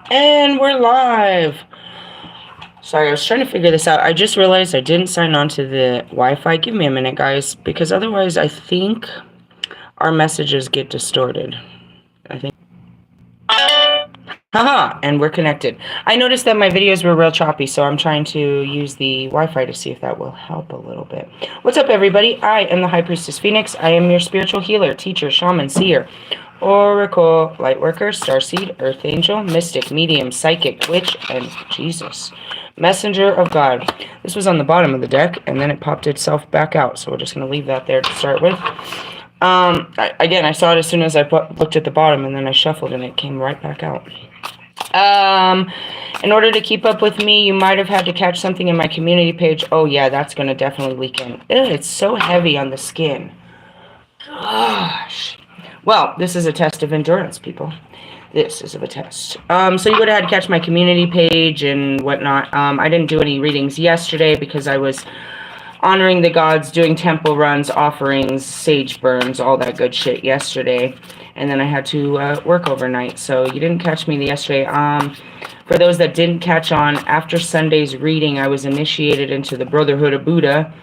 And we're live. Sorry, I was trying to figure this out. I just realized I didn't sign on to the Wi-Fi. Give me a minute, guys, because otherwise I think our messages get distorted. I think. Haha, and we're connected. I noticed that my videos were real choppy, so I'm trying to use the Wi-Fi to see if that will help a little bit. What's up, everybody? I am the High Priestess Phoenix. I am your spiritual healer, teacher, shaman, seer, oracle, lightworker, starseed, earth angel, mystic, medium, psychic, witch, and Jesus, messenger of God. This was on the bottom of the deck, and then it popped itself back out, so we're just going to leave that there to start with. Again, I saw it as soon as I looked at the bottom, and then I shuffled, and it came right back out. In order to keep up with me, you might have had to catch something in my community page. Oh, yeah, that's going to definitely leak in. Ew, it's so heavy on the skin. Gosh. Well, this is a test of endurance, people. This is a test. So you would have had to catch my community page and whatnot. I didn't do any readings yesterday because I was honoring the gods, doing temple runs, offerings, sage burns, all that good shit yesterday. And then I had to work overnight, so you didn't catch me yesterday. For those that didn't catch on, after Sunday's reading, I was initiated into the Brotherhood of Buddha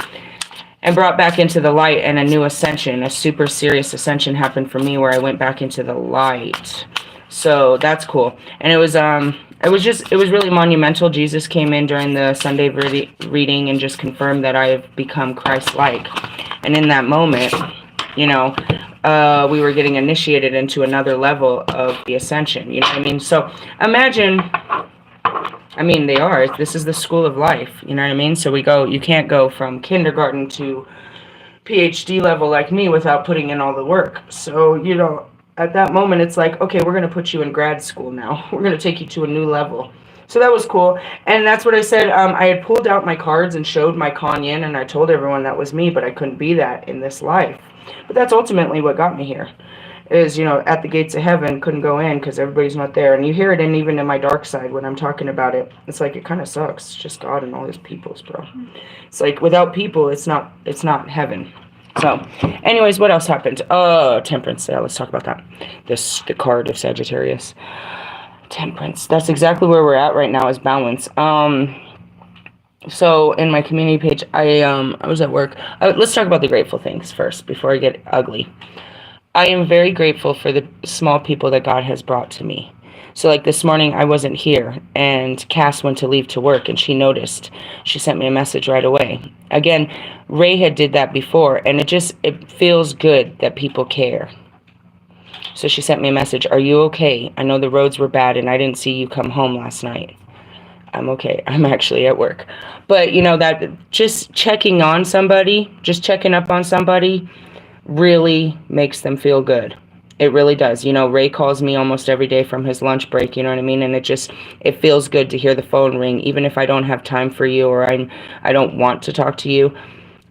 and brought back into the light, and a new ascension, a super serious ascension happened for me where I went back into the light. So that's cool. And it was really monumental. Jesus came in during the Sunday reading and just confirmed that I have become Christ-like. And in that moment, you know, we were getting initiated into another level of the ascension. You know what I mean? So imagine, this is the school of life. You know what I mean? So you can't go from kindergarten to PhD level like me without putting in all the work. So, you know, at that moment, it's like, okay, we're going to put you in grad school now. We're going to take you to a new level. So that was cool. And that's what I said. I had pulled out my cards and showed my Kanyen, and I told everyone that was me, but I couldn't be that in this life. But that's ultimately what got me here. Is, you know, at the gates of heaven, couldn't go in because everybody's not there. And you hear it even in my dark side when I'm talking about it. It's like, it kind of sucks. It's just God and all his peoples, bro. It's like, without people, it's not heaven. So, anyways, what else happened? Temperance. Yeah, let's talk about that. The card of Sagittarius. Temperance. That's exactly where we're at right now, is balance. So in my community page, I was at work. Let's talk about the grateful things first before I get ugly. I am very grateful for the small people that God has brought to me. So like this morning, I wasn't here, and Cass went to leave to work, and she noticed. She sent me a message right away. Again, Ray had did that before, and it feels good that people care. So she sent me a message. Are you okay? I know the roads were bad, and I didn't see you come home last night. I'm okay. I'm actually at work. But, you know, that just checking on somebody, just checking up on somebody really makes them feel good. It really does. You know, Ray calls me almost every day from his lunch break, you know what I mean? And it feels good to hear the phone ring, even if I don't have time for you or I don't want to talk to you.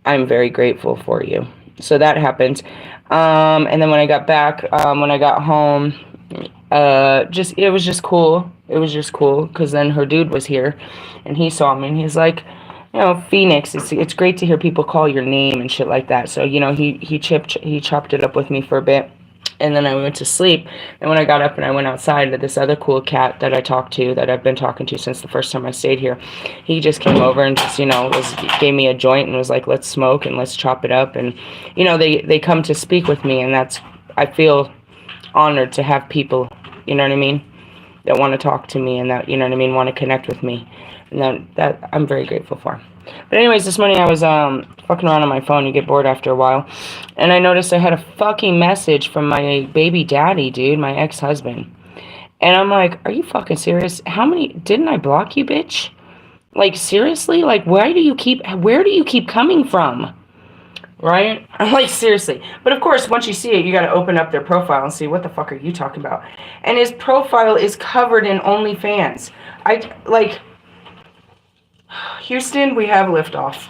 I'm very grateful for you. So that happened. And then when I got back, when I got home, it was just cool. It was just cool because then her dude was here and he saw me and he's like, you know, Phoenix, it's great to hear people call your name and shit like that. So, you know, he chopped it up with me for a bit. And then I went to sleep. And when I got up and I went outside, this other cool cat that I talked to, that I've been talking to since the first time I stayed here, he just came over and just, you know, gave me a joint and was like, let's smoke and let's chop it up. And, you know, they come to speak with me. And I feel honored to have people, you know what I mean, that want to talk to me and that, you know what I mean, want to connect with me. And that I'm very grateful for. But anyways, this morning I was fucking around on my phone. You get bored after a while. And I noticed I had a fucking message from my baby daddy, dude, my ex-husband. And I'm like, are you fucking serious? Didn't I block you, bitch? Like, seriously? Like, where do you keep coming from? Right? I'm like, seriously. But of course, once you see it, you got to open up their profile and see what the fuck are you talking about. And his profile is covered in OnlyFans. Houston, we have liftoff.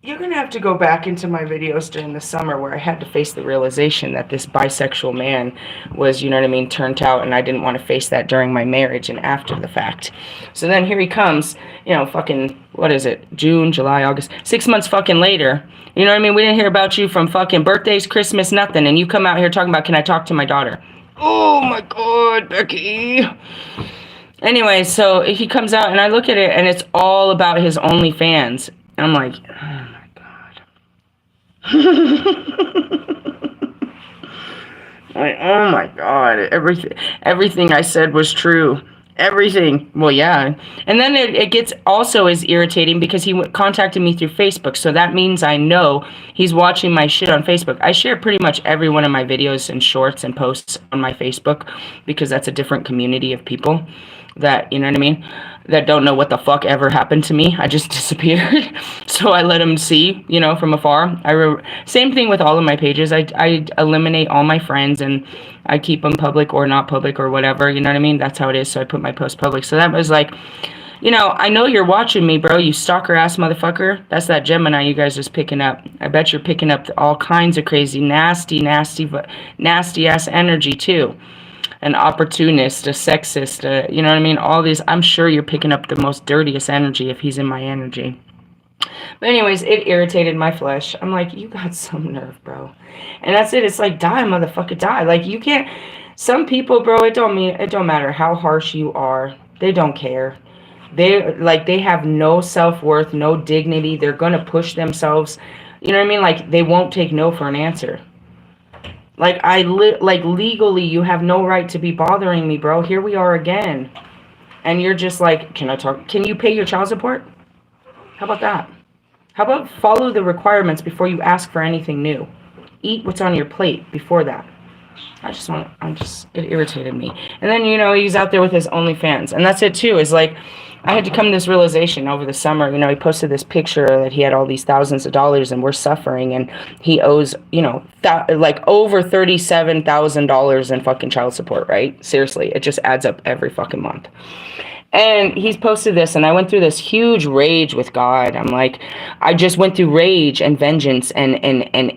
You're going to have to go back into my videos during the summer where I had to face the realization that this bisexual man was, you know what I mean, turned out, and I didn't want to face that during my marriage and after the fact. So then here he comes, you know, fucking, what is it, June, July, August, 6 months fucking later. You know what I mean? We didn't hear about you from fucking birthdays, Christmas, nothing, and you come out here talking about, can I talk to my daughter? Oh my God, Becky. Anyway, so he comes out and I look at it and it's all about his OnlyFans. And I'm like, oh my God. Like, oh my God, everything I said was true. Everything. Well, yeah. And then it gets also is irritating because he contacted me through Facebook. So that means I know he's watching my shit on Facebook. I share pretty much every one of my videos and shorts and posts on my Facebook because that's a different community of people that, you know what I mean, that don't know what the fuck ever happened to me. I just disappeared. So I let them see, you know, from afar. Same thing with all of my pages. I eliminate all my friends and I keep them public or not public or whatever, you know what I mean? That's how it is. So I put my post public. So that was like, you know, I know you're watching me, bro, you stalker ass motherfucker. That's that Gemini you guys just picking up. I bet you're picking up all kinds of crazy, nasty ass energy too. An opportunist, a sexist, you know what I mean? All these, I'm sure you're picking up the most dirtiest energy if he's in my energy. But anyways, it irritated my flesh. I'm like, you got some nerve, bro. And that's it. It's like, die, motherfucker, die. Like, you can't, some people, bro, it don't matter how harsh you are. They don't care. They have no self-worth, no dignity. They're going to push themselves. You know what I mean? Like, they won't take no for an answer. Like, legally, you have no right to be bothering me, bro. Here we are again. And you're just like, can I talk? Can you pay your child support? How about that? How about follow the requirements before you ask for anything new? Eat what's on your plate before that. It irritated me. And then, you know, he's out there with his OnlyFans. And that's it, too, is like, I had to come to this realization over the summer. You know, he posted this picture that he had all these thousands of dollars and we're suffering. And he owes, you know, like over $37,000 in fucking child support, right? Seriously, it just adds up every fucking month. And he's posted this, and I went through this huge rage with God. I'm like, I just went through rage and vengeance and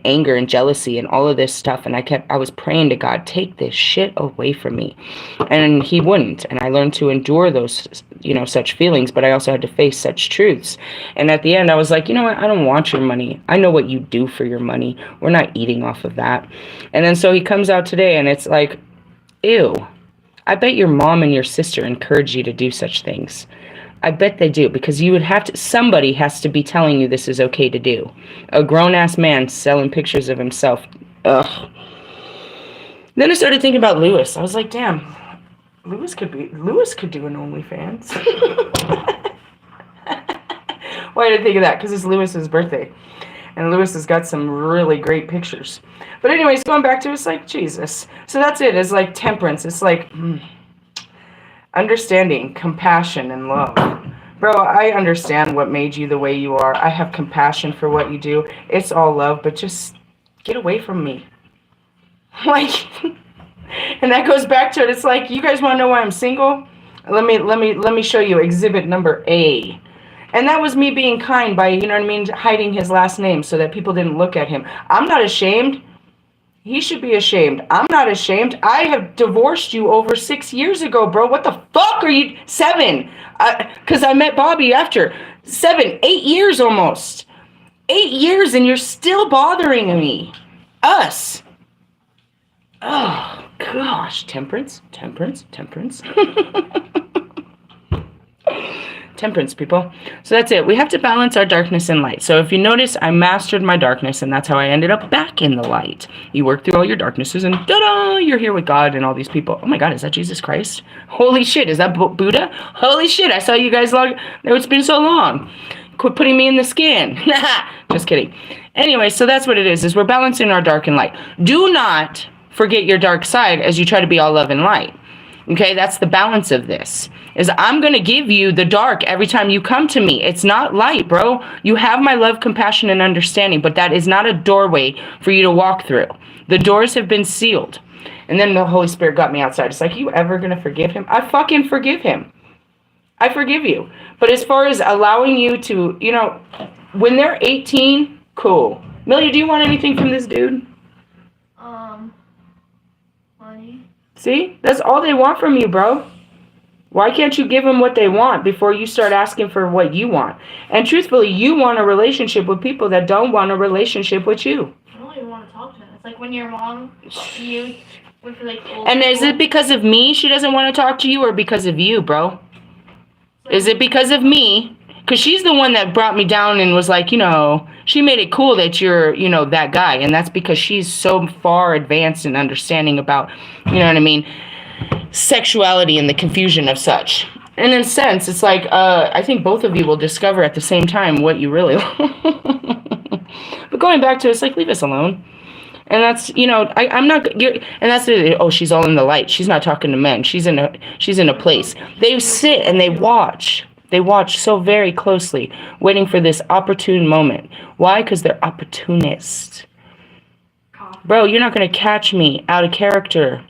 anger and jealousy and all of this stuff. And I was praying to God, take this shit away from me. And he wouldn't. And I learned to endure those, you know, such feelings, but I also had to face such truths. And at the end, I was like, you know what? I don't want your money. I know what you do for your money. We're not eating off of that. And then so he comes out today, and it's like, ew. I bet your mom and your sister encourage you to do such things. I bet they do, because you would have to, somebody has to be telling you this is okay to do. A grown-ass man selling pictures of himself. Ugh. Then I started thinking about Lewis. I was like, damn, Lewis could do an OnlyFans. Why did I think of that? Because it's Lewis's birthday. And Lewis has got some really great pictures. But anyways, going back to it, it's like, Jesus. So that's it. It's like temperance. It's like understanding, compassion, and love. Bro, I understand what made you the way you are. I have compassion for what you do. It's all love, but just get away from me. Like, and that goes back to it. It's like, you guys want to know why I'm single? Let me show you exhibit number A. And that was me being kind by, you know what I mean, hiding his last name so that people didn't look at him. I'm not ashamed. He should be ashamed. I'm not ashamed. I have divorced you over 6 years ago, bro. What the fuck are you? 7. Because I met Bobby after 7, 8 years almost. 8 years and you're still bothering me. Us. Oh, gosh. Temperance. Temperance, people. So that's it. We have to balance our darkness and light. So if you notice, I mastered my darkness, and that's how I ended up back in the light. You work through all your darknesses, and ta-da! You're here with God and all these people. Oh my God, is that Jesus Christ? Holy shit, is that Buddha? Holy shit, I saw you guys it's been so long. Quit putting me in the skin. Just kidding. Anyway, so that's what it is we're balancing our dark and light. Do not forget your dark side as you try to be all love and light. Okay, that's the balance of this. Is I'm going to give you the dark every time you come to me. It's not light, bro. You have my love, compassion, and understanding, but that is not a doorway for you to walk through. The doors have been sealed. And then the Holy Spirit got me outside. It's like, you ever going to forgive him? I fucking forgive him. I forgive you. But as far as allowing you to, you know, when they're 18, cool. Millie, do you want anything from this dude? Money. See? That's all they want from you, bro. Why can't you give them what they want before you start asking for what you want? And truthfully, you want a relationship with people that don't want a relationship with you. I don't even want to talk to them. It's like when your mom, you with like old And is people. it because of me she doesn't want to talk to you, or because of you, bro? Is it because of me? Because she's the one that brought me down and was like, she made it cool that you're, that guy. And that's because she's so far advanced in understanding about, you know what I mean, sexuality and the confusion of such. And in a sense, it's like, I think both of you will discover at the same time what you really But going back to it, it's like, leave us alone. And that's, I'm not, and that's it. Oh, she's all in the light. She's not talking to men. She's in a place. They sit and they watch. They watch so very closely, waiting for this opportune moment. Why? Because they're opportunists. Bro, you're not going to catch me out of character.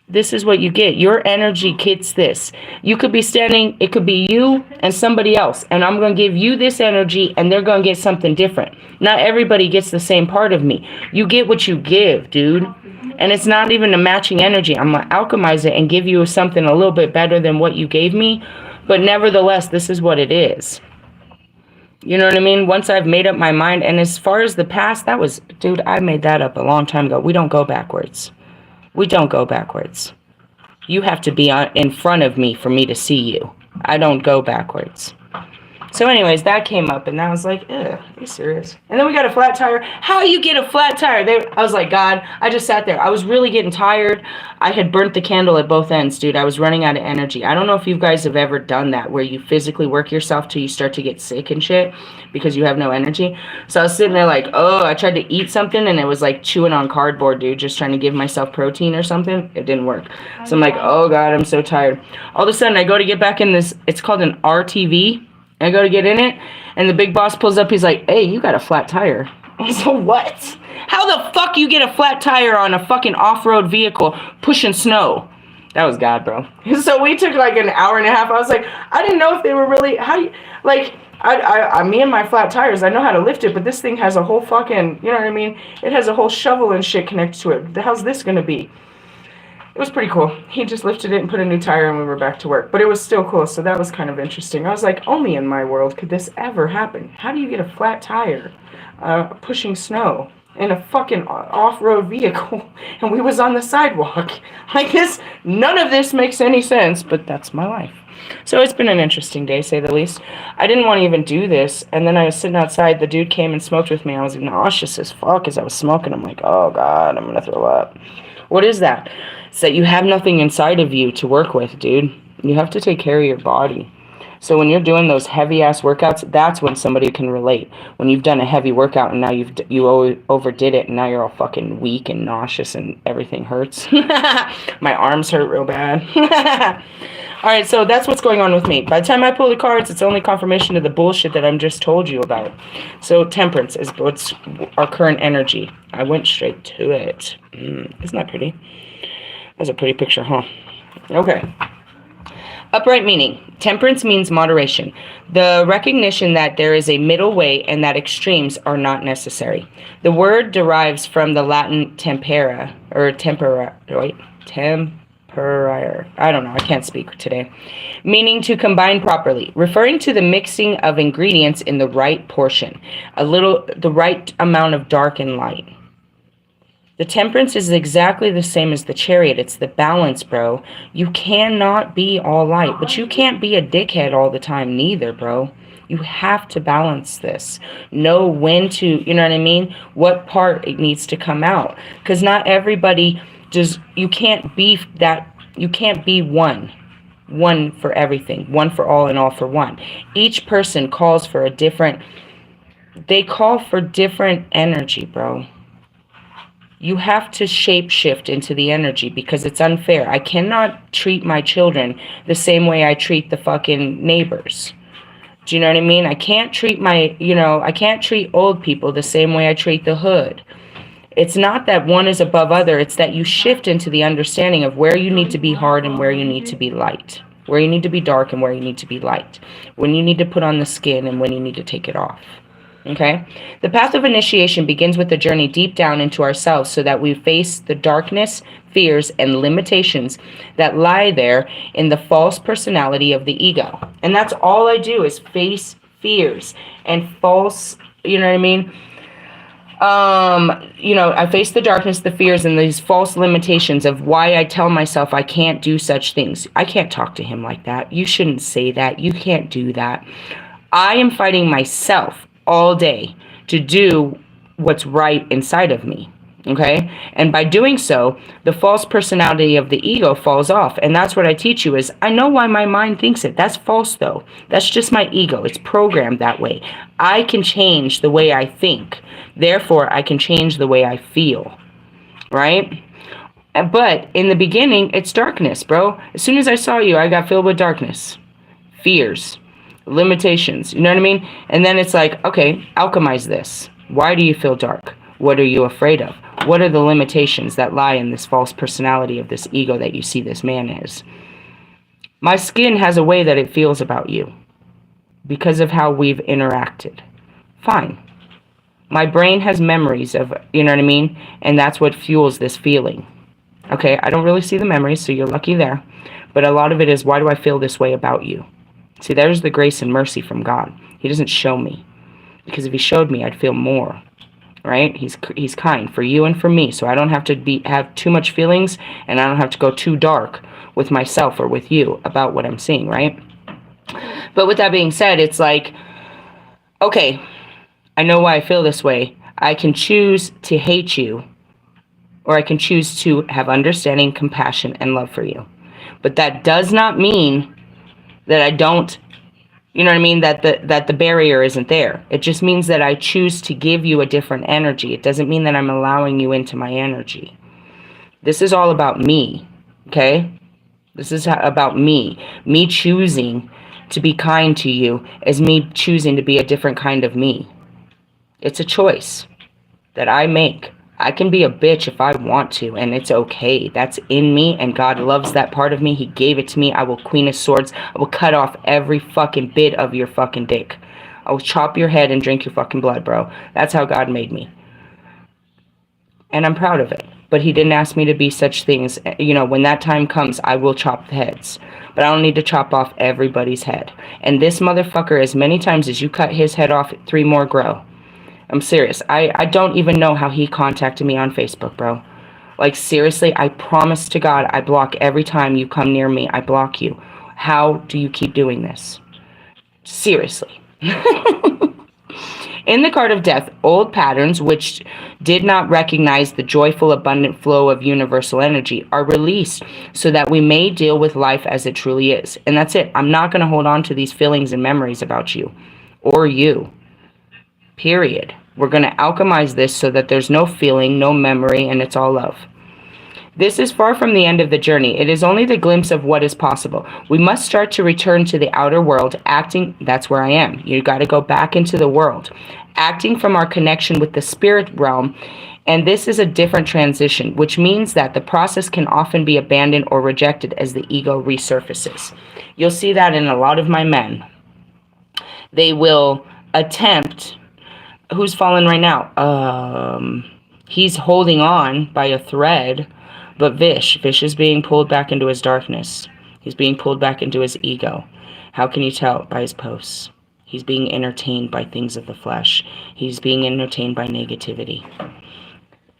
This is what you get. Your energy gets this. You could be standing, it could be you and somebody else. And I'm going to give you this energy and they're going to get something different. Not everybody gets the same part of me. You get what you give, dude. And it's not even a matching energy. I'm going to alchemize it and give you something a little bit better than what you gave me. But nevertheless, this is what it is. You know what I mean? Once I've made up my mind. And as far as the past, dude, I made that up a long time ago. We don't go backwards. We don't go backwards. You have to be in front of me for me to see you. I don't go backwards. So anyways, that came up and I was like, are you serious? And then we got a flat tire. How you get a flat tire? I was like, God, I just sat there. I was really getting tired. I had burnt the candle at both ends, dude. I was running out of energy. I don't know if you guys have ever done that where you physically work yourself till you start to get sick and shit because you have no energy. So I was sitting there like, I tried to eat something and it was like chewing on cardboard, dude, just trying to give myself protein or something. It didn't work. So I'm like, oh God, I'm so tired. All of a sudden I go to get back in this, it's called an RTV. I go to get in it, and the big boss pulls up. He's like, hey, you got a flat tire. So what? How the fuck you get a flat tire on a fucking off-road vehicle pushing snow? That was God, bro. So we took like an hour and a half. I was like, I didn't know if they were really, me and my flat tires, I know how to lift it, but this thing has a whole fucking, you know what I mean? It has a whole shovel and shit connected to it. The hell's this going to be? It was pretty cool. He just lifted it and put a new tire and we were back to work. But it was still cool, so that was kind of interesting. I was like, only in my world could this ever happen. How do you get a flat tire pushing snow in a fucking off-road vehicle? And we was on the sidewalk. Like this, none of this makes any sense, but that's my life. So it's been an interesting day, say the least. I didn't want to even do this, and then I was sitting outside. The dude came and smoked with me. I was nauseous as fuck as I was smoking. I'm like, oh God, I'm going to throw up. What is that? It's that you have nothing inside of you to work with, dude. You have to take care of your body. So when you're doing those heavy-ass workouts, that's when somebody can relate. When you've done a heavy workout and now you overdid it and now you're all fucking weak and nauseous and everything hurts. My arms hurt real bad. All right, so that's what's going on with me. By the time I pull the cards, it's only confirmation of the bullshit that I've just told you about. So temperance is what's our current energy. I went straight to it. Isn't that pretty? That's a pretty picture, huh? Okay. Upright meaning. Temperance means moderation. The recognition that there is a middle way and that extremes are not necessary. The word derives from the Latin tempera, or temperare. I don't know, I can't speak today. Meaning to combine properly, referring to the mixing of ingredients in the right portion, the right amount of dark and light. The temperance is exactly the same as the chariot. It's the balance, bro. You cannot be all light, but you can't be a dickhead all the time neither, bro. You have to balance this. Know when to, you know what I mean? What part it needs to come out. Because not everybody just, you can't be one for everything. One for all and all for one. Each person calls for they call for different energy, bro. You have to shape-shift into the energy because it's unfair. I cannot treat my children the same way I treat the fucking neighbors. Do you know what I mean? I can't treat I can't treat old people the same way I treat the hood. It's not that one is above other. It's that you shift into the understanding of where you need to be hard and where you need to be light. Where you need to be dark and where you need to be light. When you need to put on the skin and when you need to take it off. Okay? The path of initiation begins with a journey deep down into ourselves so that we face the darkness, fears, and limitations that lie there in the false personality of the ego. And that's all I do is face fears and false, you know what I mean? I face the darkness, the fears, and these false limitations of why I tell myself I can't do such things. I can't talk to him like that. You shouldn't say that. You can't do that. I am fighting myself all day to do what's right inside of me. Okay? And by doing so, the false personality of the ego falls off. And that's what I teach you is, I know why my mind thinks it. That's false though. That's just my ego. It's programmed that way. I can change the way I think. Therefore, I can change the way I feel. Right? But in the beginning, it's darkness, bro. As soon as I saw you, I got filled with darkness. Fears. Limitations. You know what I mean? And then it's like, okay, alchemize this. Why do you feel dark? What are you afraid of? What are the limitations that lie in this false personality of this ego that you see this man is? My skin has a way that it feels about you because of how we've interacted. Fine. My brain has memories of, you know what I mean? And that's what fuels this feeling. Okay, I don't really see the memories, so you're lucky there. But a lot of it is, why do I feel this way about you? See, there's the grace and mercy from God. He doesn't show me. Because if he showed me, I'd feel more. Right? He's kind for you and for me, so I don't have to have too much feelings, and I don't have to go too dark with myself or with you about what I'm seeing, right? But with that being said, it's like, okay, I know why I feel this way. I can choose to hate you, or I can choose to have understanding, compassion, and love for you. But that does not mean that I don't, you know what I mean, that the barrier isn't there. It just means that I choose to give you a different energy. It doesn't mean that I'm allowing you into my energy. This is all about me, okay? This is about me. Me choosing to be kind to you is me choosing to be a different kind of me. It's a choice that I make. I can be a bitch if I want to, and it's okay. That's in me, and God loves that part of me. He gave it to me. I will Queen of Swords. I will cut off every fucking bit of your fucking dick. I will chop your head and drink your fucking blood, bro. That's how God made me. And I'm proud of it. But he didn't ask me to be such things. You know, when that time comes, I will chop the heads. But I don't need to chop off everybody's head. And this motherfucker, as many times as you cut his head off, 3 more grow. I'm serious. I don't even know how he contacted me on Facebook, bro. Like, seriously, I promise to God, I block every time you come near me. I block you. How do you keep doing this? Seriously. In the card of death, old patterns which did not recognize the joyful, abundant flow of universal energy are released so that we may deal with life as it truly is. And that's it. I'm not going to hold on to these feelings and memories about you or you. Period. We're going to alchemize this so that there's no feeling, no memory, and it's all love. This is far from the end of the journey. It is only the glimpse of what is possible. We must start to return to the outer world, acting, that's where I am. You got to go back into the world, acting from our connection with the spirit realm. And this is a different transition, which means that the process can often be abandoned or rejected as the ego resurfaces. You'll see that in a lot of my men. They will attempt... Who's fallen right now? He's holding on by a thread, but Vish is being pulled back into his darkness. He's being pulled back into his ego. How can you tell? By his posts. He's being entertained by things of the flesh. He's being entertained by negativity.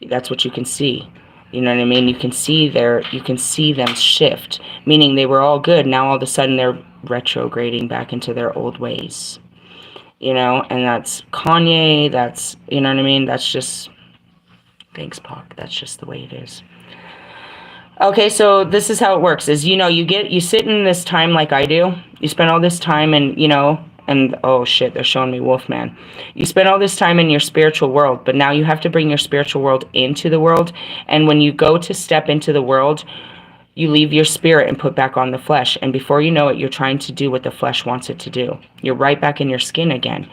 That's what you can see. You know what I mean? You can see them shift, meaning they were all good. Now all of a sudden they're retrograding back into their old ways. You know, and that's Kanye, that's, you know what I mean? That's just, thanks, Pac, that's just the way it is. Okay, so this is how it works, is, you know, you sit in this time like I do. You spend all this time and, you know, and, oh shit, they're showing me Wolfman. You spend all this time in your spiritual world, but now you have to bring your spiritual world into the world. And when you go to step into the world, you leave your spirit and put back on the flesh. And before you know it, you're trying to do what the flesh wants it to do. You're right back in your skin again.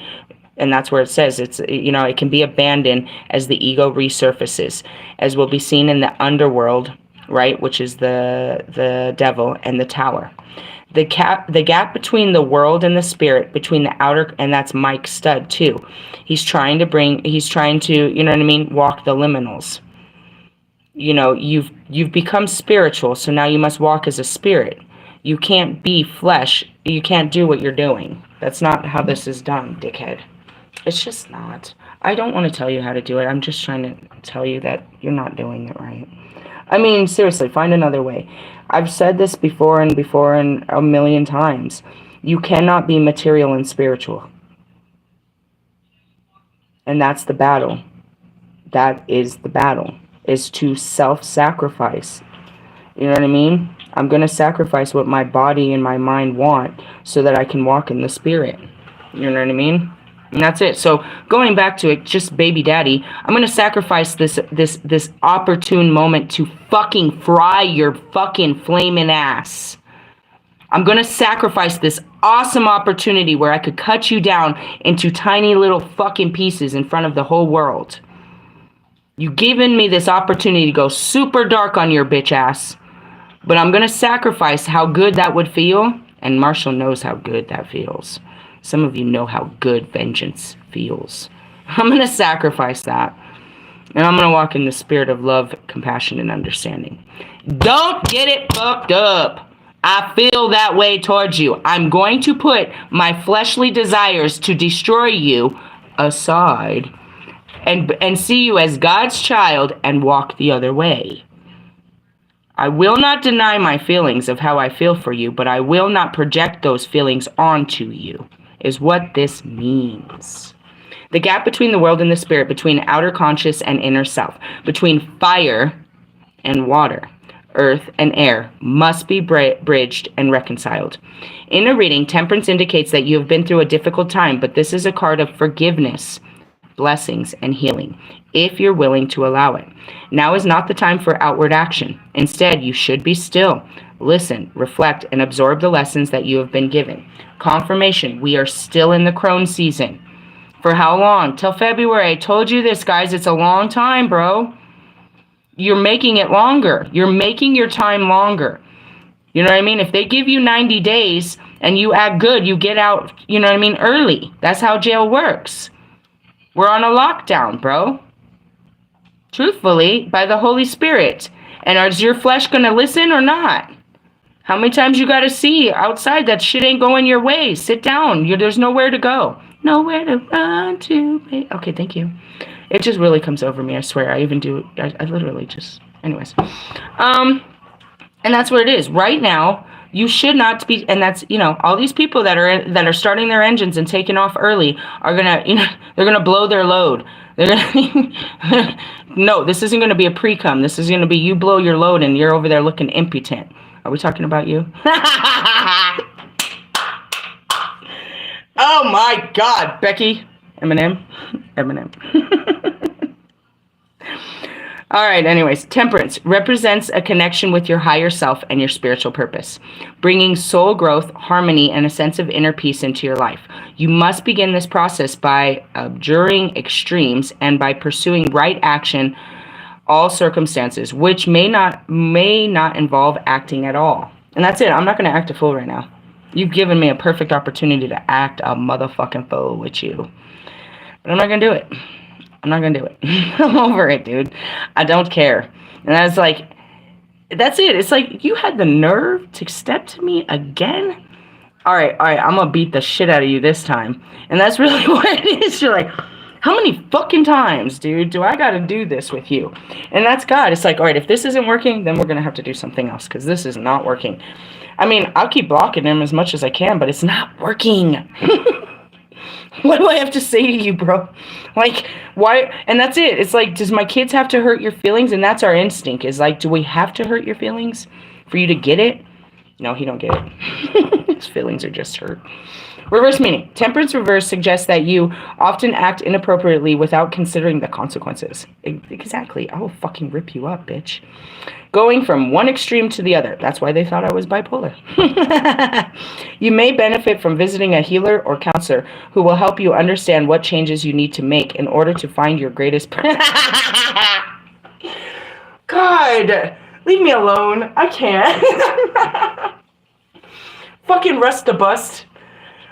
And that's where it says, it's, you know, it can be abandoned as the ego resurfaces, as will be seen in the underworld, right, which is the devil and the tower. The gap between the world and the spirit, between the outer, and that's Mike Stud too. He's trying to, you know what I mean, walk the liminals. You know, you've become spiritual, so now you must walk as a spirit. You can't be flesh. You can't do what you're doing. That's not how this is done, dickhead. It's just not. I don't want to tell you how to do it. I'm just trying to tell you that you're not doing it right. I mean, seriously, find another way. I've said this before and a million times. You cannot be material and spiritual. And that's the battle. That is the battle, is to self-sacrifice. You know what I mean? I'm going to sacrifice what my body and my mind want so that I can walk in the spirit. You know what I mean? And that's it. So going back to it, just baby daddy, I'm going to sacrifice this opportune moment to fucking fry your fucking flaming ass. I'm going to sacrifice this awesome opportunity where I could cut you down into tiny little fucking pieces in front of the whole world. You've given me this opportunity to go super dark on your bitch ass. But I'm going to sacrifice how good that would feel. And Marshall knows how good that feels. Some of you know how good vengeance feels. I'm going to sacrifice that. And I'm going to walk in the spirit of love, compassion, and understanding. Don't get it fucked up. I feel that way towards you. I'm going to put my fleshly desires to destroy you aside and see you as God's child and walk the other way. I will not deny my feelings of how I feel for you, but I will not project those feelings onto you, is what this means. The gap between the world and the spirit, between outer conscious and inner self, between fire and water, earth and air, must be bridged and reconciled. In a reading, temperance indicates that you have been through a difficult time, but this is a card of forgiveness, blessings, and healing, if you're willing to allow it. Now is not the time for outward action. Instead, you should be still, listen, reflect, and absorb the lessons that you have been given. Confirmation, we are still in the crone season. For how long? Till February. I told you this, guys. It's a long time, bro. You're making it longer. You're making your time longer. You know what I mean? If they give you 90 days and you act good, you get out, you know what I mean, early. That's how jail works. We're on a lockdown, bro. Truthfully, by the Holy Spirit. And is your flesh going to listen or not? How many times you got to see outside that shit ain't going your way? Sit down. There's nowhere to go. Nowhere to run to. Okay, thank you. It just really comes over me, I swear. I even do, I literally just, anyways. And that's what it is. Right now, you should not be, and that's, you know, all these people that are starting their engines and taking off early are gonna, you know, they're gonna blow their load. They're gonna, no, this isn't gonna be a pre-cum. This is gonna be you blow your load and you're over there looking impotent. Are we talking about you? Oh my God, Becky. Eminem. All right, anyways, temperance represents a connection with your higher self and your spiritual purpose, bringing soul growth, harmony, and a sense of inner peace into your life. You must begin this process by abjuring extremes and by pursuing right action, all circumstances, which may not involve acting at all. And that's it. I'm not going to act a fool right now. You've given me a perfect opportunity to act a motherfucking fool with you. But I'm not going to do it. I'm not going to do it. I'm over it, dude. I don't care. And I was like, that's it. It's like, you had the nerve to step to me again? All right. I'm going to beat the shit out of you this time. And that's really what it is. You're like, how many fucking times, dude, do I got to do this with you? And that's God. It's like, all right, if this isn't working, then we're going to have to do something else because this is not working. I mean, I'll keep blocking him as much as I can, but it's not working. What do I have to say to you, bro? Like, why? And that's it. It's like, does my kids have to hurt your feelings? And that's our instinct, is like, do we have to hurt your feelings for you to get it? No, he don't get it. His feelings are just hurt. Reverse meaning. Temperance reverse suggests that you often act inappropriately without considering the consequences. Exactly. I will fucking rip you up, bitch. Going from one extreme to the other. That's why they thought I was bipolar. You may benefit from visiting a healer or counselor who will help you understand what changes you need to make in order to find your greatest... God, leave me alone. I can't. Fucking Rust the Bust.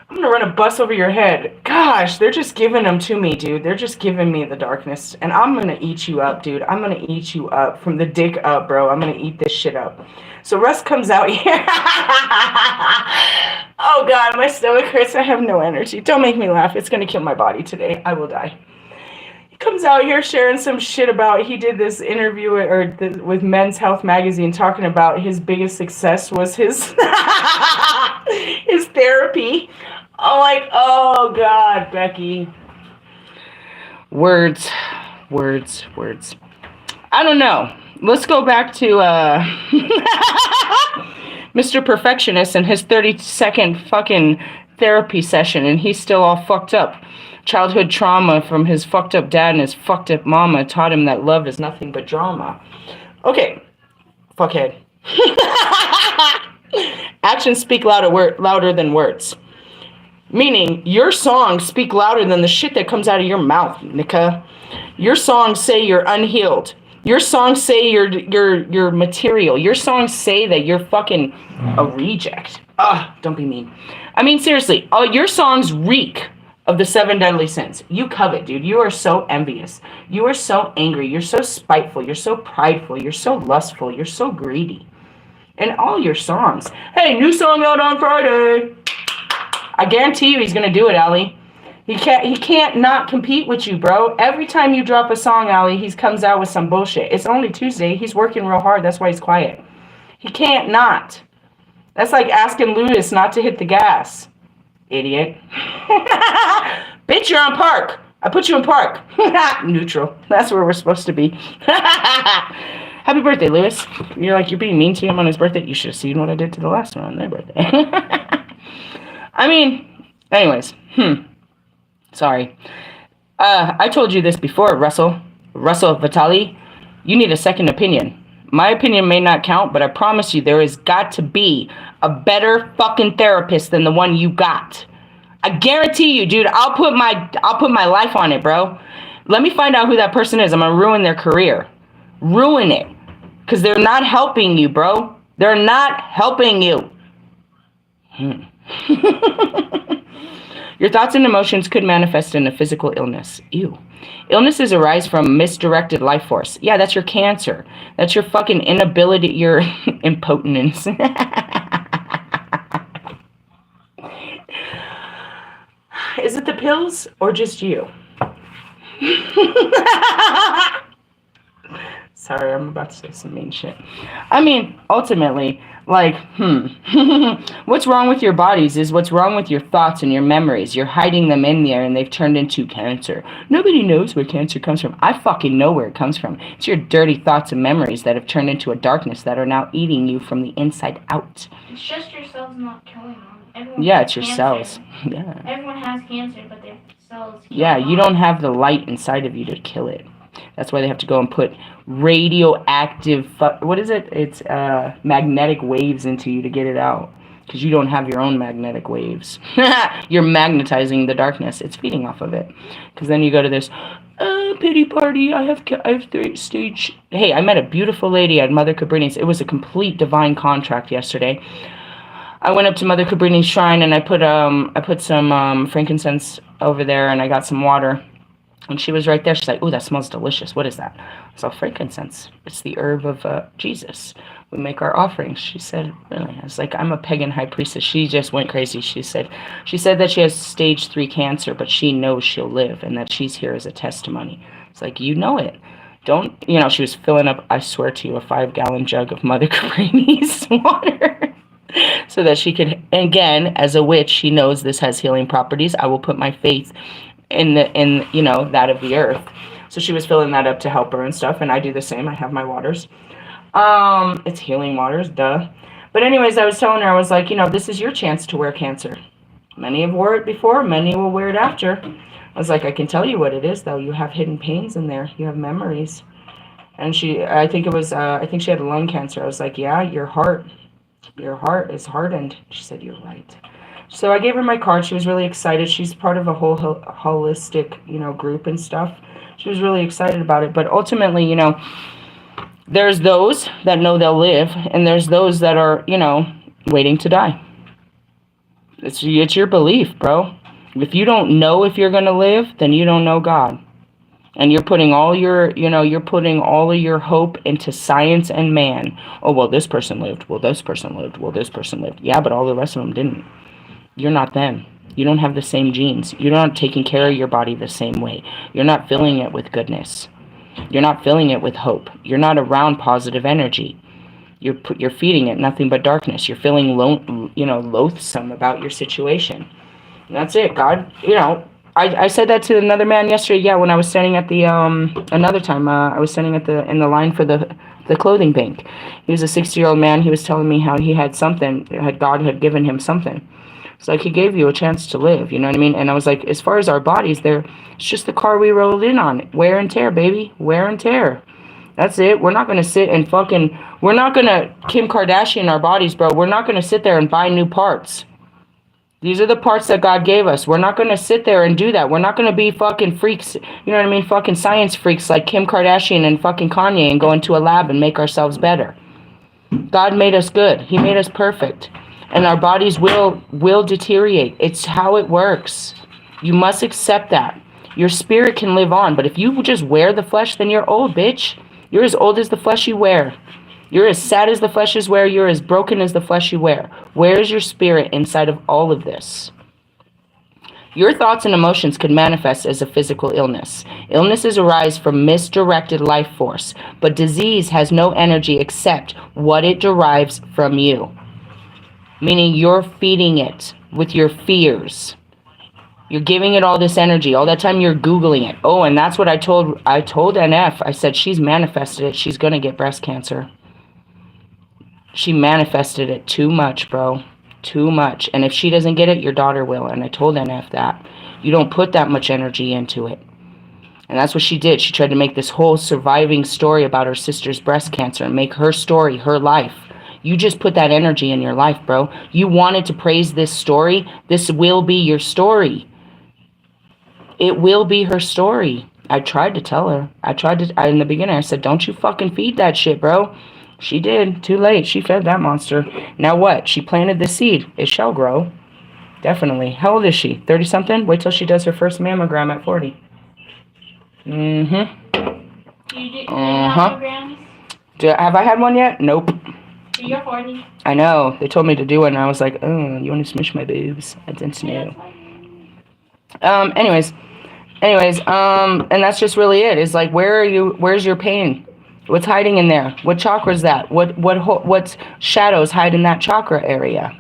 I'm gonna run a bus over your head. Gosh, they're just giving them to me, dude. They're just giving me the darkness. And I'm gonna eat you up, dude. I'm gonna eat you up from the dick up, bro. I'm gonna eat this shit up. So Russ comes out here. Oh, God, my stomach hurts. I have no energy. Don't make me laugh. It's gonna kill my body today. I will die. Comes out here sharing some shit about he did this interview with Men's Health magazine talking about his biggest success was his his therapy. I'm like, oh God, Becky. Words. I don't know. Let's go back to Mr. Perfectionist and his 30-second fucking therapy session, and he's still all fucked up. Childhood trauma from his fucked up dad and his fucked up mama taught him that love is nothing but drama. Okay, fuckhead. Actions speak louder than words. Meaning, your songs speak louder than the shit that comes out of your mouth, Nika. Your songs say you're unhealed. Your songs say you're material. Your songs say that you're fucking a reject. Don't be mean. I mean, seriously, your songs reek of the 7 deadly sins. You covet, dude. You are so envious. You are so angry. You're so spiteful. You're so prideful. You're so lustful. You're so greedy. And all your songs. Hey, new song out on Friday. I guarantee you he's going to do it, Allie. He can't not compete with you, bro. Every time you drop a song, Allie, he comes out with some bullshit. It's only Tuesday. He's working real hard. That's why he's quiet. He can't not. That's like asking Ludus not to hit the gas. Idiot. Bitch, you're on park. I put you in park. Neutral. That's where we're supposed to be. Happy birthday, Lewis. You're being mean to him on his birthday. You should have seen what I did to the last one on their birthday. I mean, anyways. Sorry. I told you this before, Russell Vitali. You need a second opinion. My opinion may not count, but I promise you there has got to be a better fucking therapist than the one you got. I guarantee you, dude. I'll put my life on it, bro. Let me find out who that person is. I'm gonna ruin their career. Ruin it. Because they're not helping you, bro. They're not helping you. Your thoughts and emotions could manifest in a physical illness. Ew. Illnesses arise from misdirected life force. Yeah, that's your cancer. That's your fucking inability, your impotence. Is it the pills or just you? Sorry, I'm about to say some mean shit. I mean, ultimately, what's wrong with your bodies is what's wrong with your thoughts and your memories. You're hiding them in there and they've turned into cancer. Nobody knows where cancer comes from. I fucking know where it comes from. It's your dirty thoughts and memories that have turned into a darkness that are now eating you from the inside out. It's just your cells not killing them. It's your cells. Yeah. Everyone has cancer, but their cells kill you don't have the light inside of you to kill it. That's why they have to go and put radioactive, what is it? It's magnetic waves into you to get it out. Because you don't have your own magnetic waves. You're magnetizing the darkness. It's feeding off of it. Because then you go to this, pity party. I have 3-stage. Hey, I met a beautiful lady at Mother Cabrini's. It was a complete divine contract yesterday. I went up to Mother Cabrini's shrine and I put some frankincense over there and I got some water. And she was right there. She's like, "Ooh, that smells delicious. What is that?" So frankincense. It's the herb of Jesus. We make our offerings. She said, "Really?" I was like, "I'm a pagan high priestess." She just went crazy. She said that she has stage 3 cancer, but she knows she'll live and that she's here as a testimony. It's like, you know it. Don't, she was filling up, I swear to you, a 5-gallon jug of Mother Cabrini's water. So that she could, again, as a witch, she knows this has healing properties. I will put my faith in that of the earth. So she was filling that up to help her and stuff, and I do the same. I have my waters. It's healing waters, duh. But anyways, I was telling her, I was like, this is your chance to wear cancer. Many have wore it before, many will wear it after. I was like, I can tell you what it is, though. You have hidden pains in there. You have memories. And I think she had lung cancer. I was like, yeah, your heart is hardened. She said, you're right. So I gave her my card. She was really excited. She's part of a whole holistic, group and stuff. She was really excited about it. But ultimately, there's those that know they'll live, and there's those that are, waiting to die. It's your belief, bro. If you don't know if you're going to live, then you don't know God. And you're putting all your, of your hope into science and man. Oh, well, this person lived. Well, this person lived. Well, this person lived. Yeah, but all the rest of them didn't. You're not them. You don't have the same genes. You're not taking care of your body the same way. You're not filling it with goodness. You're not filling it with hope. You're not around positive energy. You're feeding it nothing but darkness. You're feeling loathsome about your situation. And that's it. God, I said that to another man yesterday. Yeah, when I was standing at the another time, I was standing in the line for the clothing bank. He was a 60-year-old man. He was telling me how he had something. God had given him something. It's like he gave you a chance to live. You know what I mean? And I was like, as far as our bodies, it's just the car we rolled in on. Wear and tear, baby. Wear and tear. That's it. We're not gonna sit and we're not gonna Kim Kardashian our bodies, bro. We're not gonna sit there and buy new parts. These are the parts that God gave us. We're not going to sit there and do that. We're not going to be fucking freaks, you know what I mean? Fucking science freaks like Kim Kardashian and fucking Kanye and go into a lab and make ourselves better. God made us good. He made us perfect. And our bodies will deteriorate. It's how it works. You must accept that. Your spirit can live on. But if you just wear the flesh, then you're old, bitch. You're as old as the flesh you wear. You're as sad as the flesh is wear. You're as broken as the flesh you wear. Where is your spirit inside of all of this? Your thoughts and emotions could manifest as a physical illness. Illnesses arise from misdirected life force, but disease has no energy except what it derives from you. Meaning you're feeding it with your fears. You're giving it all this energy. All that time you're Googling it. Oh, and that's what I told NF. I said, she's manifested it. She's going to get breast cancer. She manifested it too much, bro. Too much. And if she doesn't get it, your daughter will. And I told NF that. You don't put that much energy into it. And that's what she did. She tried to make this whole surviving story about her sister's breast cancer and make her story her life. You just put that energy in your life, bro. You wanted to praise this story. This will be your story. It will be her story. I tried to tell her. In the beginning, I said, don't you fucking feed that shit, bro. She did. Too late. She fed that monster. Now what? She planted the seed. It shall grow. Definitely. How old is she? 30-something? Wait till she does her first mammogram at 40. Mm-hmm. You did mammograms? Have I had one yet? Nope. You're 40. I know. They told me to do it, and I was like, oh, you want to smush my boobs? I didn't know. Anyways, and that's just really it. It's like, where's your pain? What's hiding in there? What chakra is that? What shadows hide in that chakra area?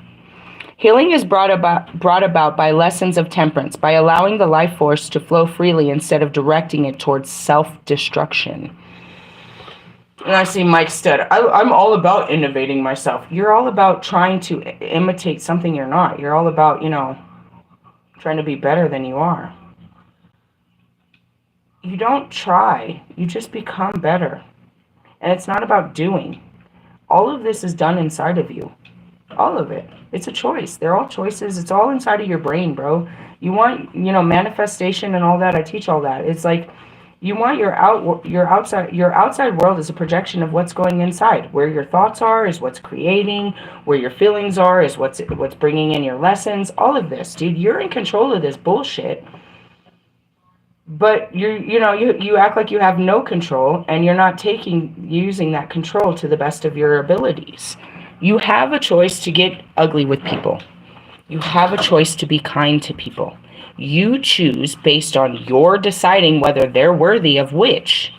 Healing is brought about by lessons of temperance, by allowing the life force to flow freely instead of directing it towards self-destruction. And I see Mike Stud. I'm all about innovating myself. You're all about trying to imitate something you're not. You're all about, trying to be better than you are. You don't try. You just become better. And it's not about doing. All of this is done inside of you. All of it. It's a choice. They're all choices. It's all inside of your brain, bro. You want, manifestation and all that. I teach all that. It's like you want your outside world is a projection of what's going inside. Where your thoughts are is what's creating. Where your feelings are is what's bringing in your lessons. All of this, dude. You're in control of this bullshit. But you act like you have no control, and you're not using that control to the best of your abilities. You have a choice to get ugly with people. You have a choice to be kind to people. You choose based on your deciding whether they're worthy of which.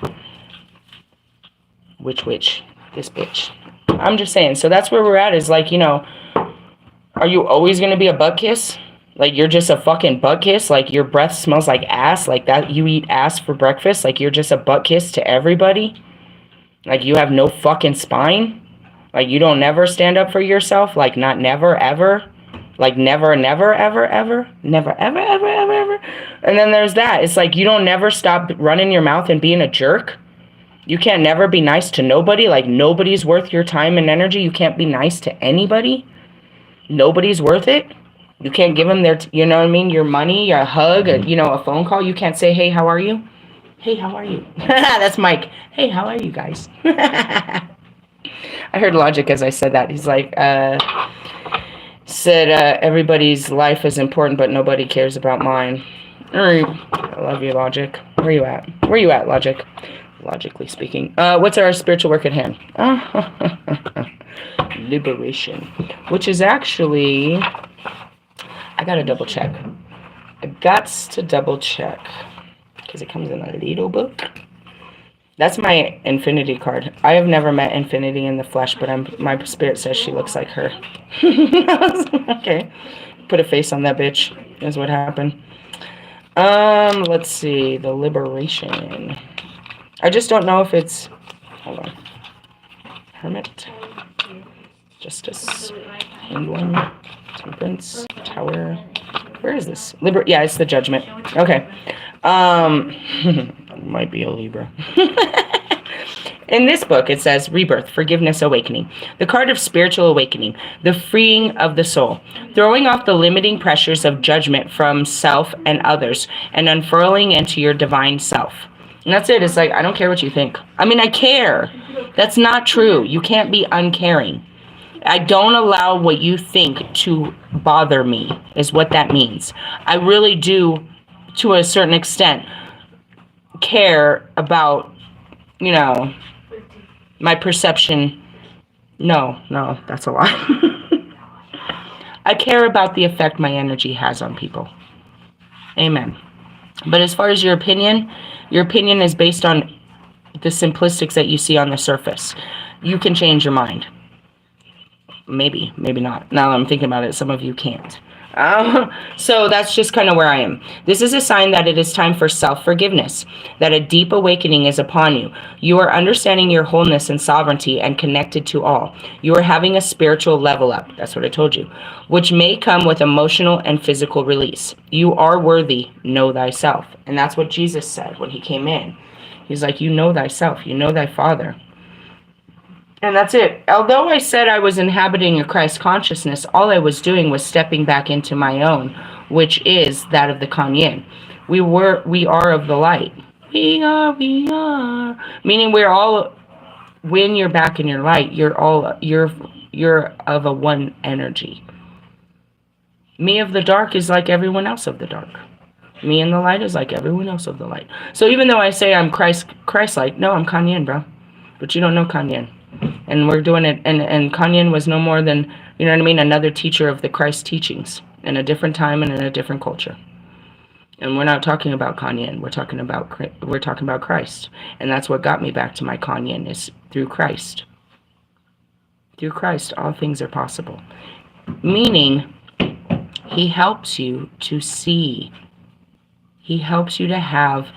This bitch. I'm just saying. So that's where we're at. Is like, are you always going to be a butt kiss? Like, you're just a fucking butt kiss? Like, your breath smells like ass? Like, that you eat ass for breakfast? Like, you're just a butt kiss to everybody? Like, you have no fucking spine? Like, you don't never stand up for yourself? Like, not never, ever? Like, never, never, ever, ever? Never, ever, ever, ever, ever? And then there's that. It's like, you don't never stop running your mouth and being a jerk? You can't never be nice to nobody? Like, nobody's worth your time and energy? You can't be nice to anybody? Nobody's worth it? You can't give them their, your money, your hug, a phone call. You can't say, hey, how are you? Hey, how are you? That's Mike. Hey, how are you guys? I heard Logic as I said that. He's like, everybody's life is important, but nobody cares about mine. I love you, Logic. Where you at? Where you at, Logic? Logically speaking. What's our spiritual work at hand? Liberation. Which is actually... I gotta double check. I gots to double check. Because it comes in a little book. That's my Infinity card. I have never met Infinity in the flesh, but my spirit says she looks like her. Okay. Put a face on that bitch, is what happened. Let's see. The Liberation. I just don't know if it's... Hold on. Hermit. Justice. Penguin. Temperance. Tower. Where is this? Yeah, it's the Judgment. Okay. Might be a Libra. In this book, it says Rebirth, Forgiveness, Awakening. The card of spiritual awakening, the freeing of the soul, throwing off the limiting pressures of judgment from self and others, and unfurling into your divine self. And that's it. It's like, I don't care what you think. I mean, I care. That's not true. You can't be uncaring. I don't allow what you think to bother me, is what that means. I really do, to a certain extent, care about, you know, my perception. No, that's a lie. I care about the effect my energy has on people. Amen. But as far as your opinion is based on the simplistics that you see on the surface. You can change your mind. Maybe not. Now I'm thinking about it, some of you can't. So that's just kind of where I am. This is a sign that it is time for self-forgiveness, that a deep awakening is upon you. You are understanding your wholeness and sovereignty and connected to all. You are having a spiritual level up, that's what I told you, which may come with emotional and physical release. You are worthy, know thyself. And that's what Jesus said when he came in. He's like, you know thyself, you know thy Father. And that's it. Although I said I was inhabiting a Christ consciousness, all I was doing was stepping back into my own, which is that of the Kanyin. We are of the light. We are. Meaning we're all, when you're back in your light, you're of a one energy. Me of the dark is like everyone else of the dark. Me in the light is like everyone else of the light. So even though I say I'm Christ-like, no, I'm Kanyin, bro. But you don't know Kanyin. And we're doing it, and Kanyin was no more than, you know what I mean, another teacher of the Christ teachings in a different time and in a different culture. And we're not talking about Kanyin, we're talking about Christ. And that's what got me back to my Kanyin, is through Christ. Through Christ, all things are possible. Meaning, he helps you to see. He helps you to have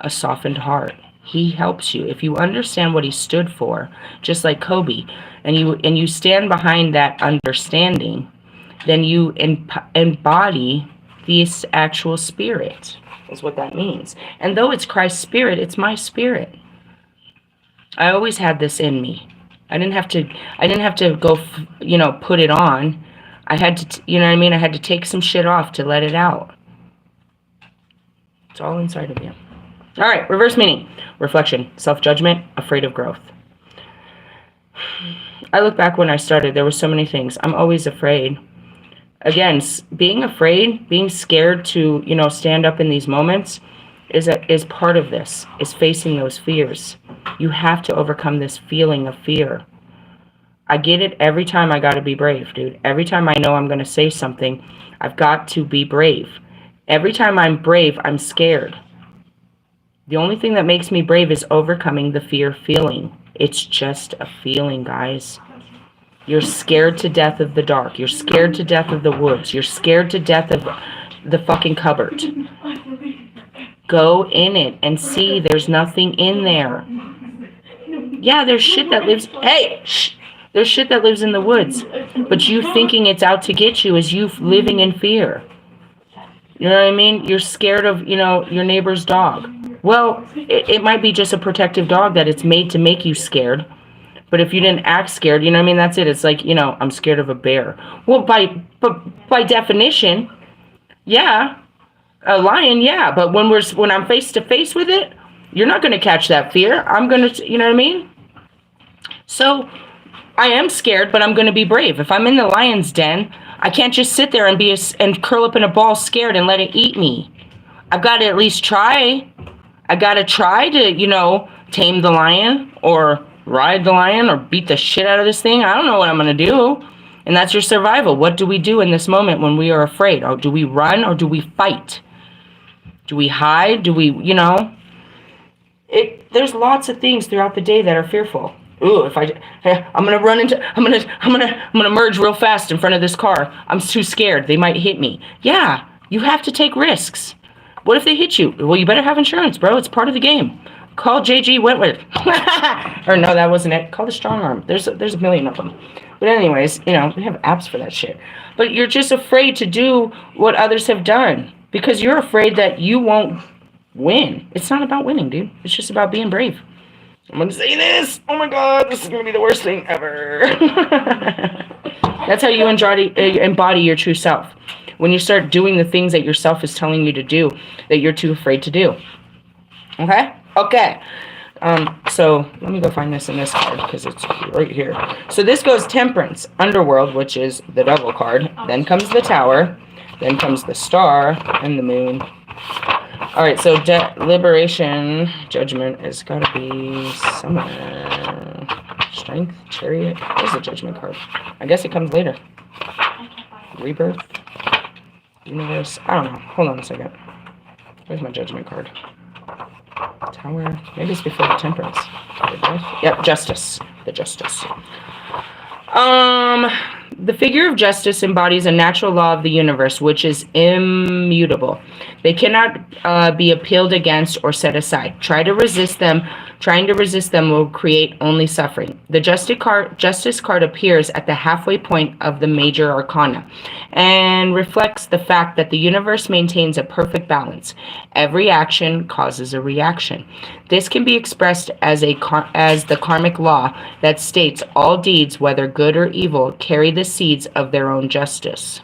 a softened heart. He helps you. If you understand what he stood for, just like Kobe, and you stand behind that understanding, then you embody this actual spirit, is what that means. And though it's Christ's spirit, it's my spirit. I always had this in me. I didn't have to go, put it on. I had to, you know what I mean? I had to take some shit off to let it out. It's all inside of you. All right, reverse meaning. Reflection, self-judgment, afraid of growth. I look back when I started, there were so many things. I'm always afraid. Again, being afraid, being scared to, stand up in these moments is part of this, is facing those fears. You have to overcome this feeling of fear. I get it every time. I got to be brave, dude. Every time I know I'm going to say something, I've got to be brave. Every time I'm brave, I'm scared. The only thing that makes me brave is overcoming the fear feeling. It's just a feeling, guys. You're scared to death of the dark. You're scared to death of the woods. You're scared to death of the fucking cupboard. Go in it and see there's nothing in there. Yeah, there's shit that lives... Hey! Shh! There's shit that lives in the woods. But you thinking it's out to get you is you living in fear. You know what I mean? You're scared of, your neighbor's dog. Well, it might be just a protective dog that it's made to make you scared. But if you didn't act scared, that's it. It's like, I'm scared of a bear. Well, by definition, yeah, a lion, yeah. But when I'm face to face with it, you're not going to catch that fear. I'm going to, you know what I mean? So I am scared, but I'm going to be brave. If I'm in the lion's den, I can't just sit there and curl up in a ball scared and let it eat me. I've got to at least try. I got to try to, tame the lion or ride the lion or beat the shit out of this thing. I don't know what I'm going to do. And that's your survival. What do we do in this moment when we are afraid? Or do we run or do we fight? Do we hide? Do we, there's lots of things throughout the day that are fearful. Ooh, I'm gonna merge real fast in front of this car. I'm too scared. They might hit me. Yeah, you have to take risks. What if they hit you? Well, you better have insurance, bro. It's part of the game. Call JG Wentworth. Or no, that wasn't it. Call the Strong Arm. There's a million of them. But anyways, we have apps for that shit. But you're just afraid to do what others have done because you're afraid that you won't win. It's not about winning, dude. It's just about being brave. I'm going to say this. Oh my God, this is going to be the worst thing ever. That's how you embody your true self. When you start doing the things that your self is telling you to do that you're too afraid to do. Okay? Okay. So let me go find this in this card because it's right here. So this goes temperance, underworld, which is the devil card. Then comes the tower. Then comes the star and the moon. All right, so liberation, judgment has got to be somewhere. Strength, chariot. Where's the judgment card? I guess it comes later. Rebirth, universe. I don't know. Hold on a second. Where's my judgment card? Tower. Maybe it's before the temperance. Yep, justice. The justice. The figure of justice embodies a natural law of the universe, which is immutable. They cannot be appealed against or set aside. Trying to resist them will create only suffering. The justice card appears at the halfway point of the major arcana and reflects the fact that the universe maintains a perfect balance. Every action causes a reaction. This can be expressed as the karmic law that states all deeds, whether good or evil, carry the seeds of their own justice.